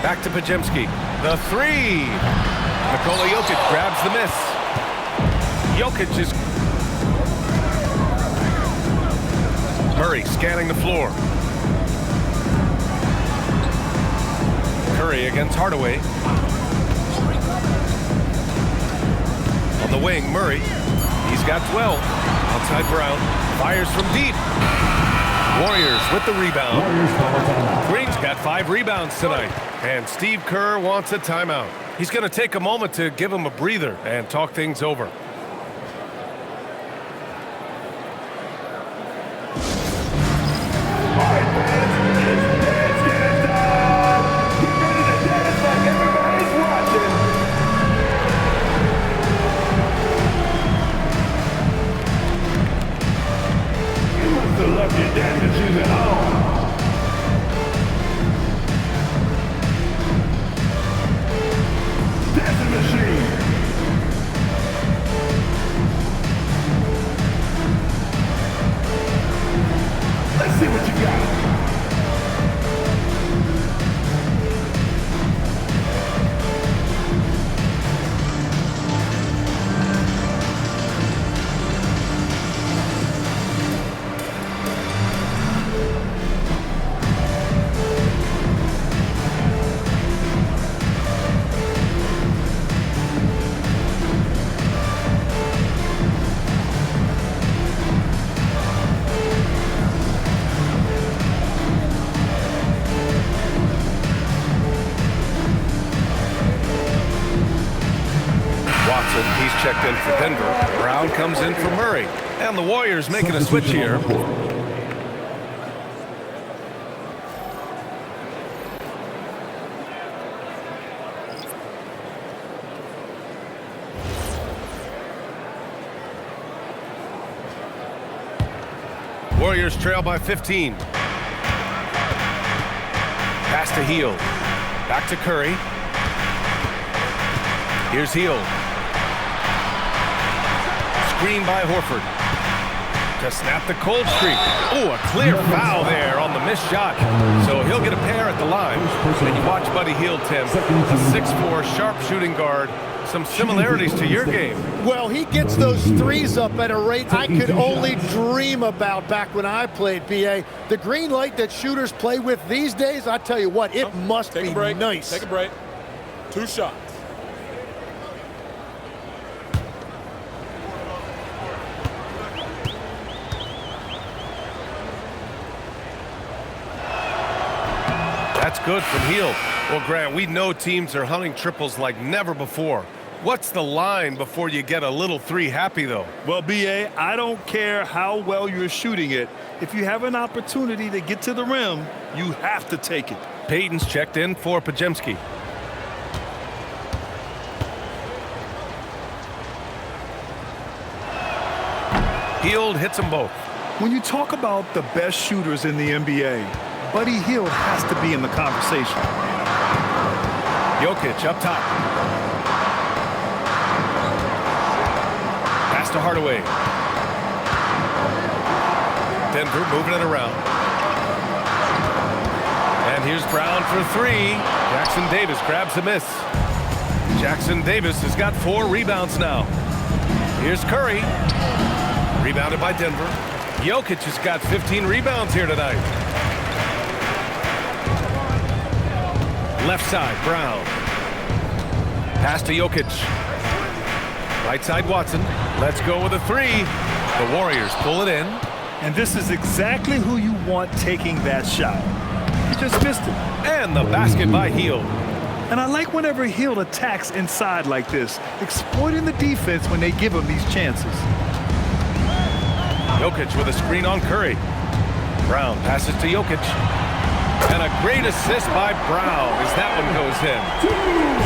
Back to Podziemski. The 3. Nikola Jokic grabs the miss. Jokic is... Murray scanning the floor. Curry against Hardaway. On the wing, Murray. He's got 12. Outside Brown. Fires from deep. Warriors with the rebound. Green's got 5 rebounds tonight. And Steve Kerr wants a timeout. He's going to take a moment to give him a breather and talk things over. He's checked in for Denver. Brown comes in for Murray. And the Warriors making a switch here. Warriors trail by 15. Pass to Hield. Back to Curry. Here's Hield. Screen by Horford. To snap the cold streak. Oh, a clear foul there on the missed shot. So he'll get a pair at the line. And you watch Buddy Hield, Tim. A 6'4", sharp shooting guard. Some similarities to your game. Well, he gets those threes up at a rate I could only dream about back when I played, BA. The green light that shooters play with these days, I tell you what, it must be nice. Take a break. 2 shots. That's good from Hield. Well, Grant, we know teams are hunting triples like never before. What's the line before you get a little 3 happy, though? Well, BA, I don't care how well you're shooting it. If you have an opportunity to get to the rim, you have to take it. Payton's checked in for Podziemski. Hield hits them both. When you talk about the best shooters in the NBA, Buddy Hield has to be in the conversation. Jokic up top. Pass to Hardaway. Denver moving it around. And here's Brown for 3. Jackson Davis grabs the miss. Jackson Davis has got 4 rebounds now. Here's Curry. Rebounded by Denver. Jokic has got 15 rebounds here tonight. Left side, Brown. Pass to Jokic. Right side, Watson. Let's go with a 3. The Warriors pull it in. And this is exactly who you want taking that shot. He just missed it. And the basket by Hield. And I like whenever Hield attacks inside like this, exploiting the defense when they give him these chances. Jokic with a screen on Curry. Brown passes to Jokic. And a great assist by Brown as that one goes in.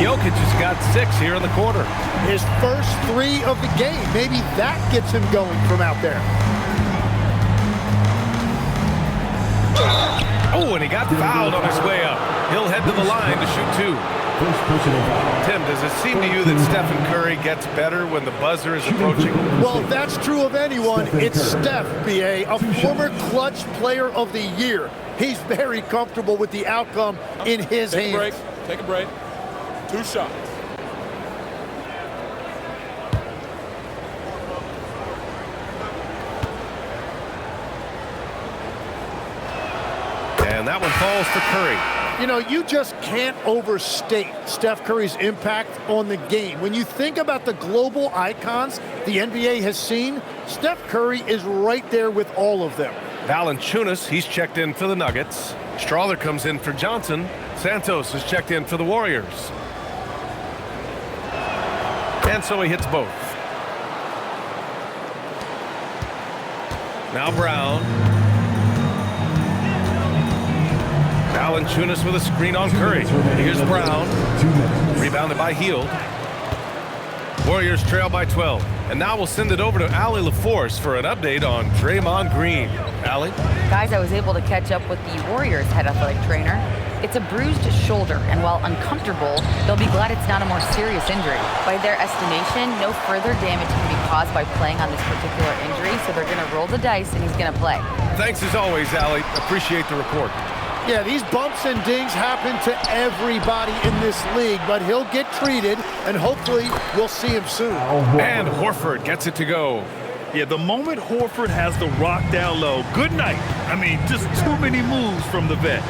Jokic has got 6 here in the quarter. His first 3 of the game. Maybe that gets him going from out there. Oh, and he got fouled on his way up. He'll head to the line to shoot 2. Tim, does it seem to you that Stephen Curry gets better when the buzzer is approaching? Well, if that's true of anyone, it's Steph, B.A., a former clutch player of the year. He's very comfortable with the outcome in his hands. Take a break. 2 shots. And that one falls for Curry. You know, you just can't overstate Steph Curry's impact on the game. When you think about the global icons the NBA has seen, Steph Curry is right there with all of them. Valanciunas, he's checked in for the Nuggets. Strawther comes in for Johnson. Santos is checked in for the Warriors. And so he hits both. Now Brown. Valanciunas with a screen on Curry. Here's Brown. Rebounded by Hield. Warriors trail by 12. And now we'll send it over to Allie LaForce for an update on Draymond Green. Allie? Guys, I was able to catch up with the Warriors head athletic trainer. It's a bruised shoulder, and while uncomfortable, they'll be glad it's not a more serious injury. By their estimation, no further damage can be caused by playing on this particular injury, so they're going to roll the dice and he's going to play. Thanks as always, Allie. Appreciate the report. Yeah, these bumps and dings happen to everybody in this league, but he'll get treated, and hopefully we'll see him soon. And Horford gets it to go. Yeah, the moment Horford has the rock down low, good night. I mean, just too many moves from the vet.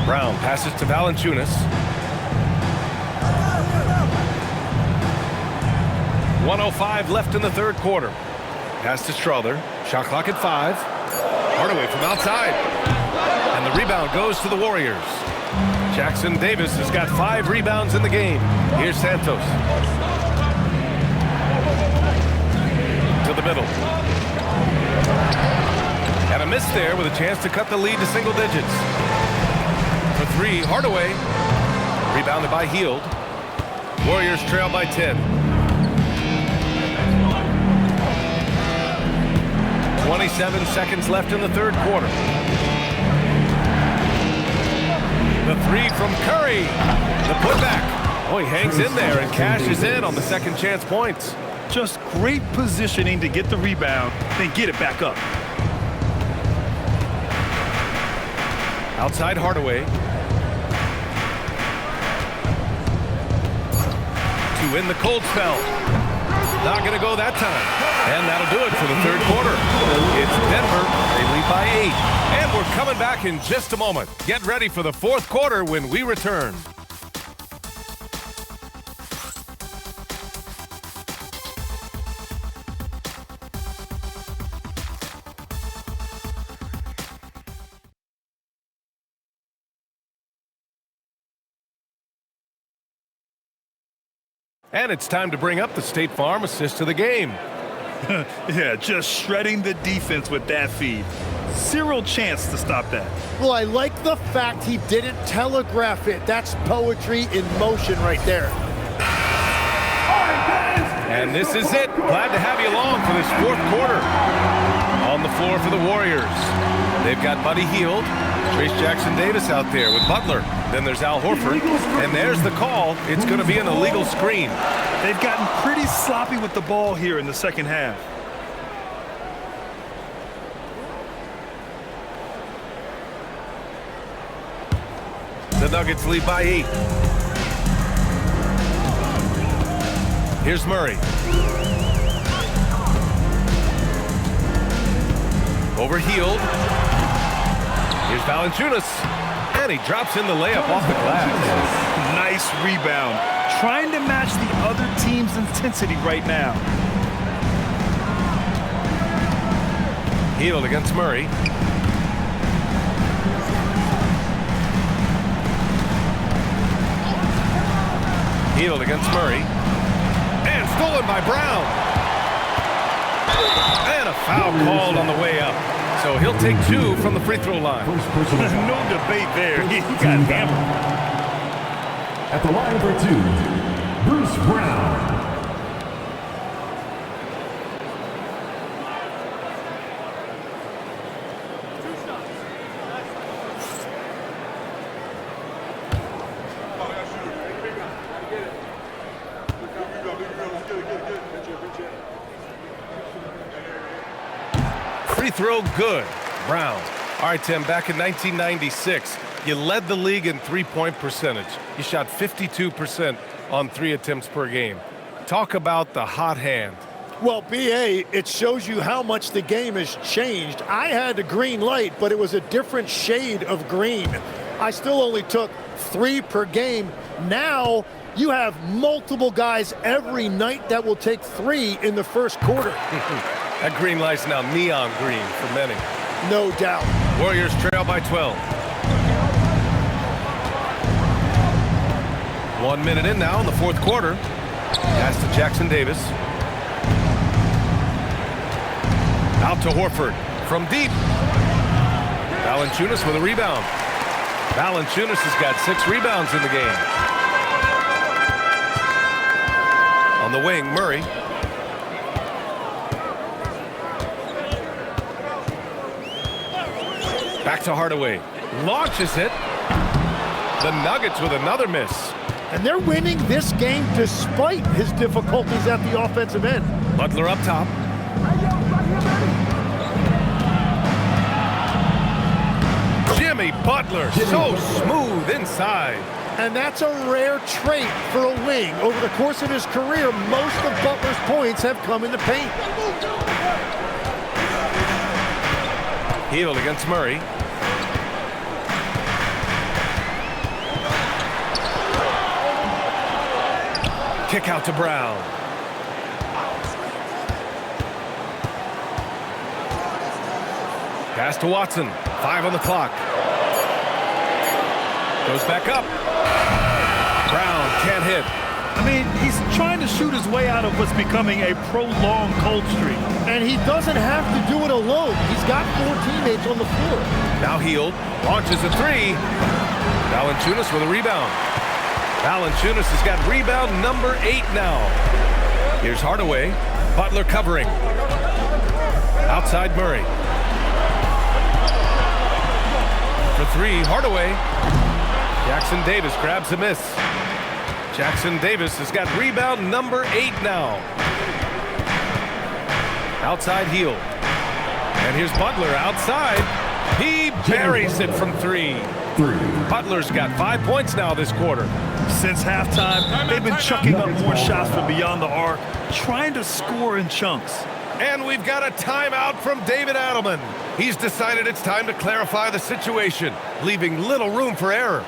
Brown passes to Valanciunas. 1:05 left in the third quarter. Pass to Strawther. Shot clock at 5. Hardaway from outside. And the rebound goes to the Warriors. Jackson Davis has got 5 rebounds in the game. Here's Santos. To the middle. And a miss there with a chance to cut the lead to single digits. For 3, Hardaway. Rebounded by Hield. Warriors trail by 10. 27 seconds left in the third quarter. The 3 from Curry. The putback. Oh, he hangs in there and cashes in on the second chance points. Just great positioning to get the rebound, then get it back up. Outside Hardaway. To win the cold spell. Not going to go that time. And that'll do it for the third quarter. It's Denver. They lead by 8. And we're coming back in just a moment. Get ready for the fourth quarter when we return. And it's time to bring up the State Farm assist of the game. Yeah, just shredding the defense with that feed. Zero chance to stop that. Well, I like the fact he didn't telegraph it. That's poetry in motion right there. And this is it. Glad to have you along for this fourth quarter. On the floor for the Warriors. They've got Buddy Hield, Trace Jackson Davis out there with Butler. Then there's Al Horford. And there's the call. It's going to be an illegal screen. They've gotten pretty sloppy with the ball here in the second half. The Nuggets lead by 8. Here's Murray. Over Hield. Here's Valanciunas. And he drops in the layup off the glass. Nice rebound. Trying to match the other team's intensity right now. Hield against Murray. Hield against Murray. And stolen by Brown. And a foul called on the way up. So he'll take 2 from the free throw line. No debate there. He got hammered. At the line for 2, Bruce Brown. Free throw good. Brown. All right, Tim, back in 1996, you led the league in three-point percentage. You shot 52% on 3 attempts per game. Talk about the hot hand. Well, B.A., it shows you how much the game has changed. I had a green light, but it was a different shade of green. I still only took 3 per game. Now you have multiple guys every night that will take 3 in the first quarter. That green light's now neon green for many. No doubt. Warriors trail by 12. 1 minute in now in the fourth quarter. Pass to Jackson Davis. Out to Horford from deep. Valanciunas with a rebound. Valanciunas has got 6 rebounds in the game. On the wing, Murray. Back to Hardaway. Launches it. The Nuggets with another miss. And they're winning this game despite his difficulties at the offensive end. Butler up top. Jimmy Butler, so smooth inside. And that's a rare trait for a wing. Over the course of his career, most of Butler's points have come in the paint. Hield against Murray. Kick out to Brown. Pass to Watson. 5 on the clock. Goes back up. Brown can't hit. I mean, he's trying to shoot his way out of what's becoming a prolonged cold streak. And he doesn't have to do it alone. He's got 4 teammates on the floor. Now Hield launches a 3. Valanciunas with a rebound. Valanciunas has got rebound number 8 now. Here's Hardaway. Butler covering. Outside Murray. For 3, Hardaway. Jackson Davis grabs a miss. Jackson Davis has got rebound number 8 now. Outside Hield. And here's Butler outside. He buries it from 3. Butler's got 5 points now this quarter. Since halftime, they've been chucking up more shots from beyond the arc, trying to score in chunks. And we've got a timeout from David Adelman. He's decided it's time to clarify the situation, leaving little room for error.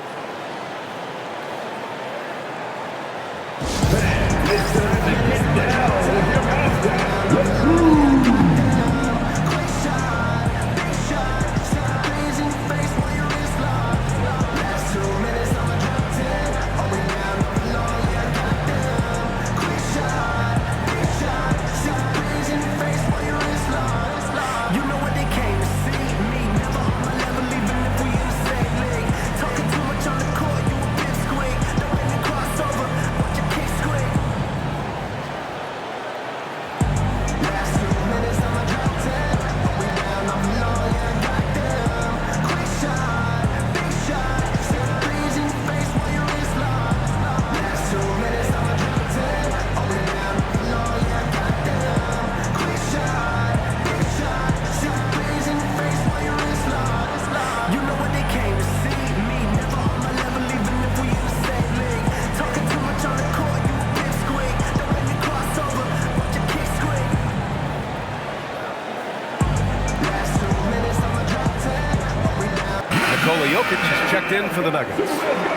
Nikola Jokic has checked in for the Nuggets.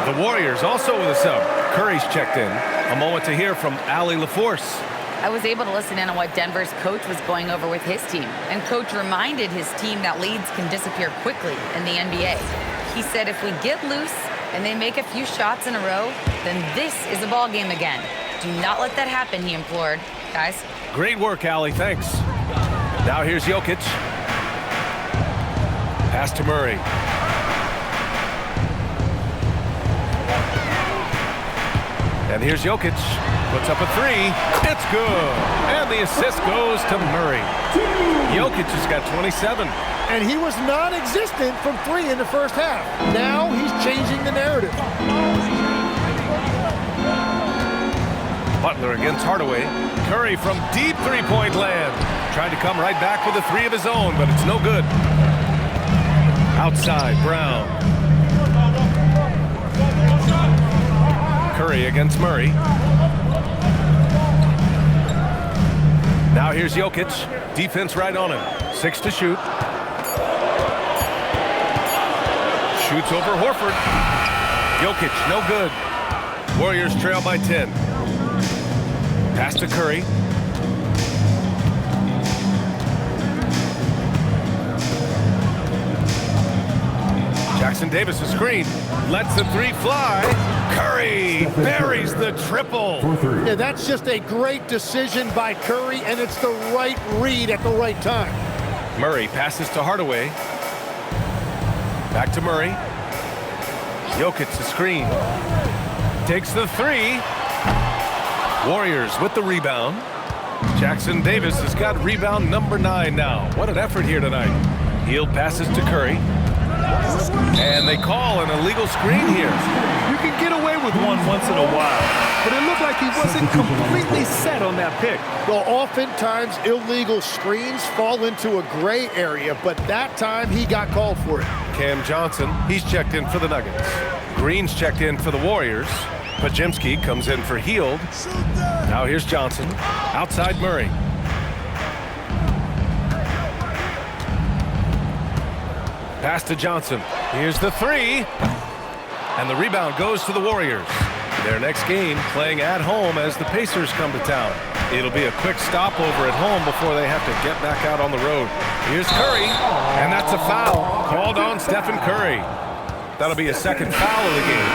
The Warriors also with a sub. Curry's checked in. A moment to hear from Allie LaForce. I was able to listen in on what Denver's coach was going over with his team. And coach reminded his team that leads can disappear quickly in the NBA. He said if we get loose, and they make a few shots in a row, then this is a ball game again. Do not let that happen, he implored. Guys. Great work, Allie. Thanks. Now here's Jokic. Pass to Murray. And here's Jokic. Puts up a three. It's good. And the assist goes to Murray. Jokic has got 27. And he was non-existent from 3 in the first half. Now he's changing the narrative. Butler against Hardaway. Curry from deep three-point land. Tried to come right back with a 3 of his own, but it's no good. Outside, Brown. Curry against Murray. Now here's Jokic. Defense right on him. 6 to shoot. Shoots over Horford. Jokic, no good. Warriors trail by 10. Pass to Curry. Jackson Davis, a screen. Lets the 3 fly. Curry buries the triple. Yeah, that's just a great decision by Curry, and it's the right read at the right time. Murray passes to Hardaway. Back to Murray. Jokic, the screen. Takes the 3. Warriors with the rebound. Jackson Davis has got rebound number 9 now. What an effort here tonight. Hield passes to Curry. And they call an illegal screen here. You can get away with one once in a while, but it looked like he wasn't completely set on that pick. Well, oftentimes illegal screens fall into a gray area, but that time he got called for it. Cam Johnson, he's checked in for the Nuggets. Green's checked in for the Warriors. Pajemski comes in for Hield. Now here's Johnson. Outside Murray. Pass to Johnson. Here's the 3. And the rebound goes to the Warriors. Their next game playing at home as the Pacers come to town. It'll be a quick stopover at home before they have to get back out on the road. Here's Curry, and that's a foul called on Stephen Curry. That'll be a second foul of the game.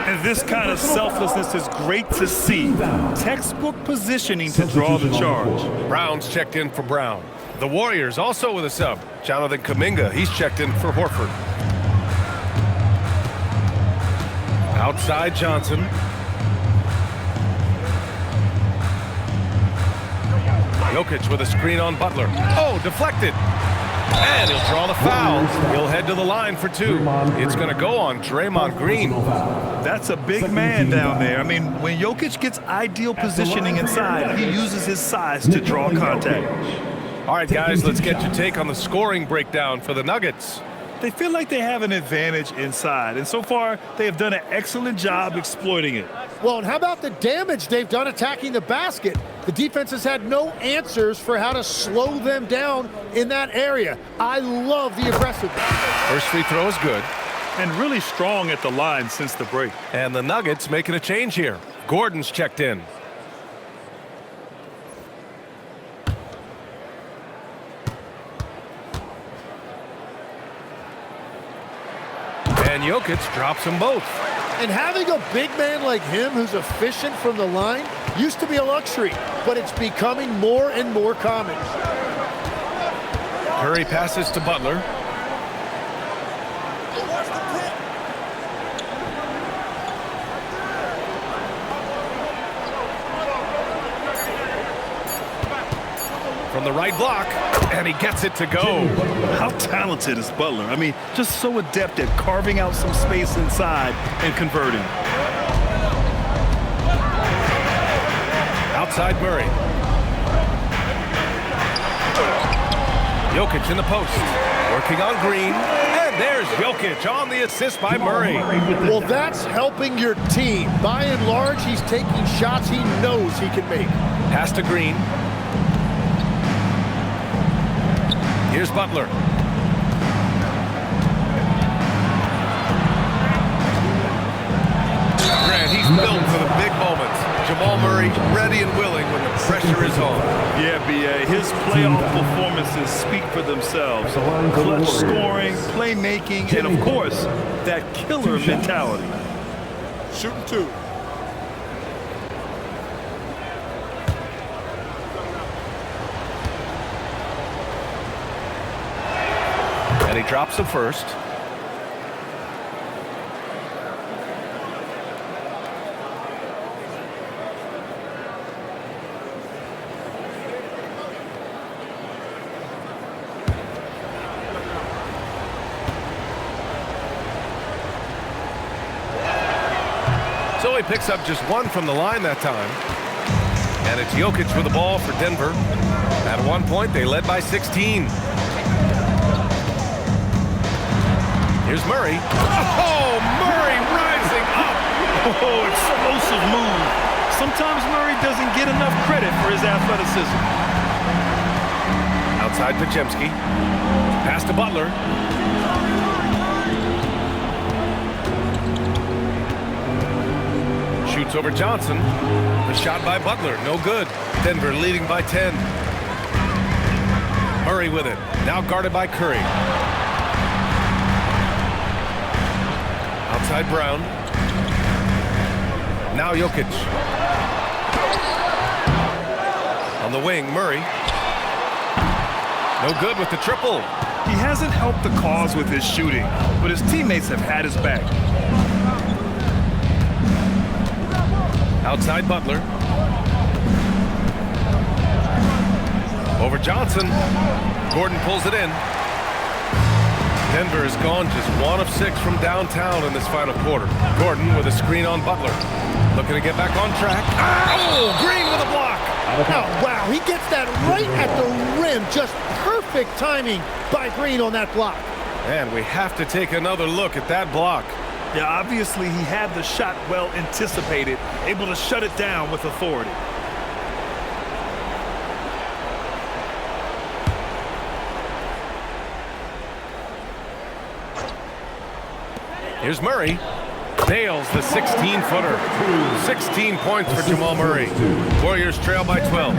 And this kind of selflessness is great to see. Textbook positioning to draw the charge. Brown's checked in for Brown. The Warriors also with a sub. Jonathan Kuminga, he's checked in for Horford. Outside Johnson. Jokic with a screen on Butler. Oh, deflected. And he'll draw the foul. He'll head to the line for 2. It's going to go on Draymond Green. That's a big man down there. I mean, when Jokic gets ideal positioning inside, he uses his size to draw contact. All right, guys, let's get your take on the scoring breakdown for the Nuggets. They feel like they have an advantage inside, and so far, they have done an excellent job exploiting it. Well, and how about the damage they've done attacking the basket? The defense has had no answers for how to slow them down in that area. I love the aggressiveness. First free throw is good. And really strong at the line since the break. And the Nuggets making a change here. Gordon's checked in. And Jokic drops them both. And having a big man like him who's efficient from the line used to be a luxury, but it's becoming more and more common. Curry passes to Butler. From the right block, and he gets it to go. How talented is Butler? I mean, just so adept at carving out some space inside and converting. Outside Murray. Jokic in the post. Working on Green. And there's Jokic on the assist by Murray. Well, that's helping your team. By and large, he's taking shots he knows he can make. Pass to Green. Here's Butler. Grant, he's built for the big moments. Jamal Murray ready and willing when the pressure is on. Yeah, B.A. His playoff performances speak for themselves. Clutch scoring, playmaking, and of course, that killer mentality. Shooting 2. And he drops the first. So he picks up just one from the line that time. And it's Jokic with the ball for Denver. At one point, they led by 16. Here's Murray. Oh, Murray rising up. Oh, explosive move. Sometimes Murray doesn't get enough credit for his athleticism. Outside Podziemski. Pass to Butler. Shoots over Johnson. The shot by Butler, no good. Denver leading by 10. Murray with it. Now guarded by Curry. Outside Brown. Now Jokic. On the wing, Murray. No good with the triple. He hasn't helped the cause with his shooting, but his teammates have had his back. Outside Butler. Over Johnson. Gordon pulls it in. Denver has gone just 1 of 6 from downtown in this final quarter. Gordon with a screen on Butler. Looking to get back on track. Oh, Green with a block. Oh, wow, he gets that right at the rim. Just perfect timing by Green on that block. And we have to take another look at that block. Yeah, obviously he had the shot well anticipated, able to shut it down with authority. Here's Murray. Nails the 16-footer. 16 points for Jamal Murray. Warriors trail by 12.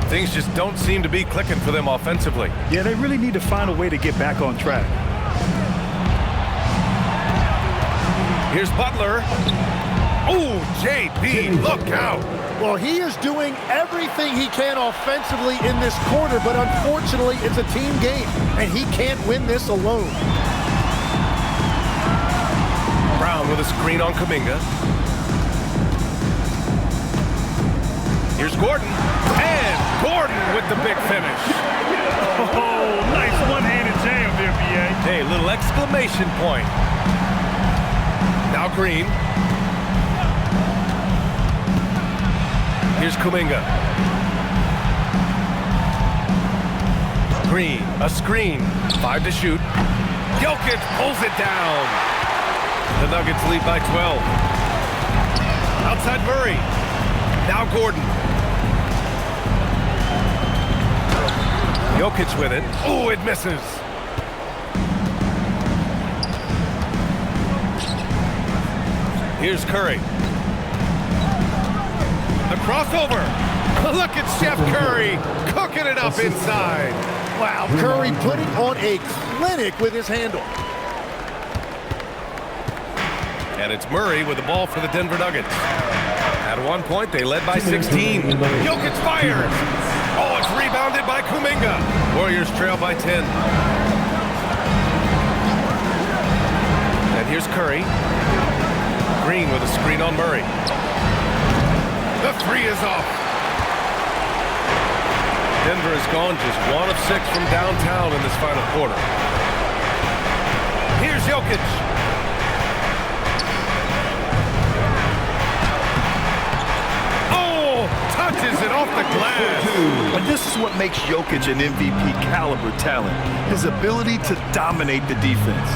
Things just don't seem to be clicking for them offensively. Yeah, they really need to find a way to get back on track. Here's Butler. Oh, JB, look out. Well, he is doing everything he can offensively in this quarter, but unfortunately, it's a team game, and he can't win this alone. Brown with a screen on Kuminga. Here's Gordon. And Gordon with the big finish. Oh, nice one-handed jam there, B.A. Hey, little exclamation point. Now Green. Here's Kuminga. Green, a screen. 5 to shoot. Jokic pulls it down. The Nuggets lead by 12. Outside Murray. Now Gordon. Jokic with it. Oh, it misses. Here's Curry. The crossover. Look at Steph Curry cooking it up inside. Wow, Curry putting on a clinic with his handle. And it's Murray with the ball for the Denver Nuggets. At one point, they led by 16. Jokic fires. Oh, it's rebounded by Kuminga. Warriors trail by 10. And here's Curry. Green with a screen on Murray. The 3 is off. Denver has gone just 1 of 6 from downtown in this final quarter. Here's Jokic. Touches it off the glass. But this is what makes Jokic an MVP caliber talent. His ability to dominate the defense.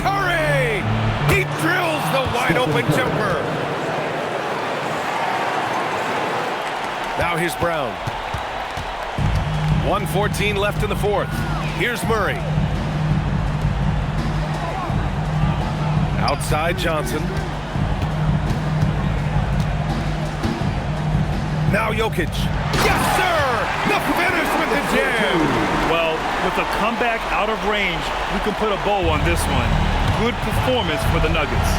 Curry! He drills the wide open jumper. Now here's Brown. 1:14 left in the fourth. Here's Murray. Outside Johnson. Now Jokic. Yes, sir! The finish with the jam. Well, with With a comeback out of range, we can put a bow on this one. Good performance for the Nuggets.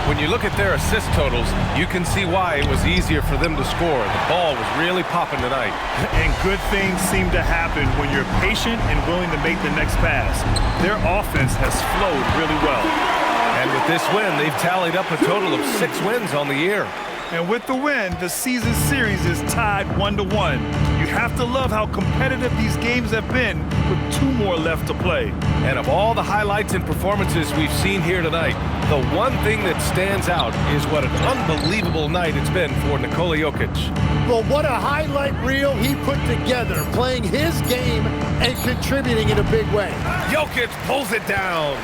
When you look at their assist totals, you can see why it was easier for them to score. The ball was really popping tonight. And good things seem to happen when you're patient and willing to make the next pass. Their offense has flowed really well. And with this win, they've tallied up a total of 6 wins on the year. And with the win, the season series is tied 1-1. You have to love how competitive these games have been with 2 more left to play. And of all the highlights and performances we've seen here tonight, the one thing that stands out is what an unbelievable night it's been for Nikola Jokic. Well, what a highlight reel he put together, playing his game and contributing in a big way. Jokic pulls it down.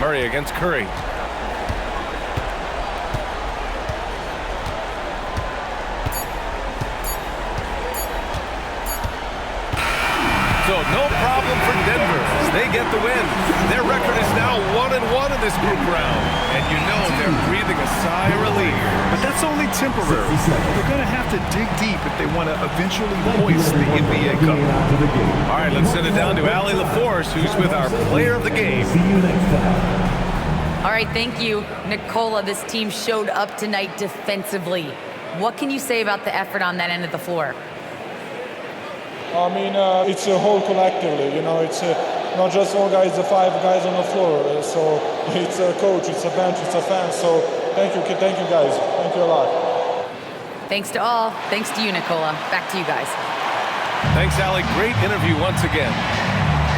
Murray against Curry. So no problem for Denver as they get the win. Their record is now 1-1 in this group round. And you know they're breathing a sigh of relief. But that's only temporary. They're going to have to dig deep if they want to eventually hoist the NBA Cup. All right, let's send it down to Allie LaForce, who's with our player of the game. All right, thank you, Nikola. This team showed up tonight defensively. What can you say about the effort on that end of the floor? I mean, it's a whole collectively, you know, it's not just all guys, the 5 guys on the floor. So it's a coach, it's a bench, it's a fan. So thank you guys. Thank you a lot. Thanks to all. Thanks to you, Nikola. Back to you guys. Thanks, Allie. Great interview once again.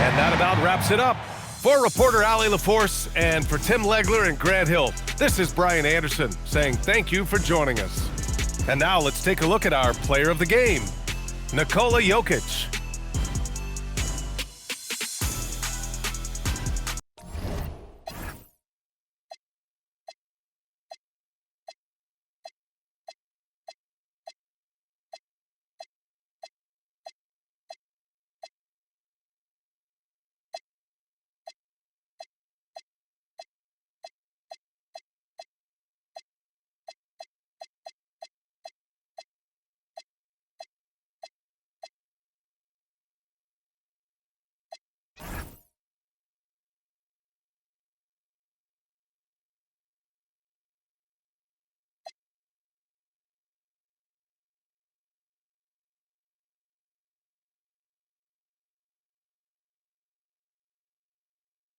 And that about wraps it up. For reporter Allie LaForce and for Tim Legler and Grant Hill, this is Brian Anderson saying thank you for joining us. And now let's take a look at our player of the game, Nikola Jokic.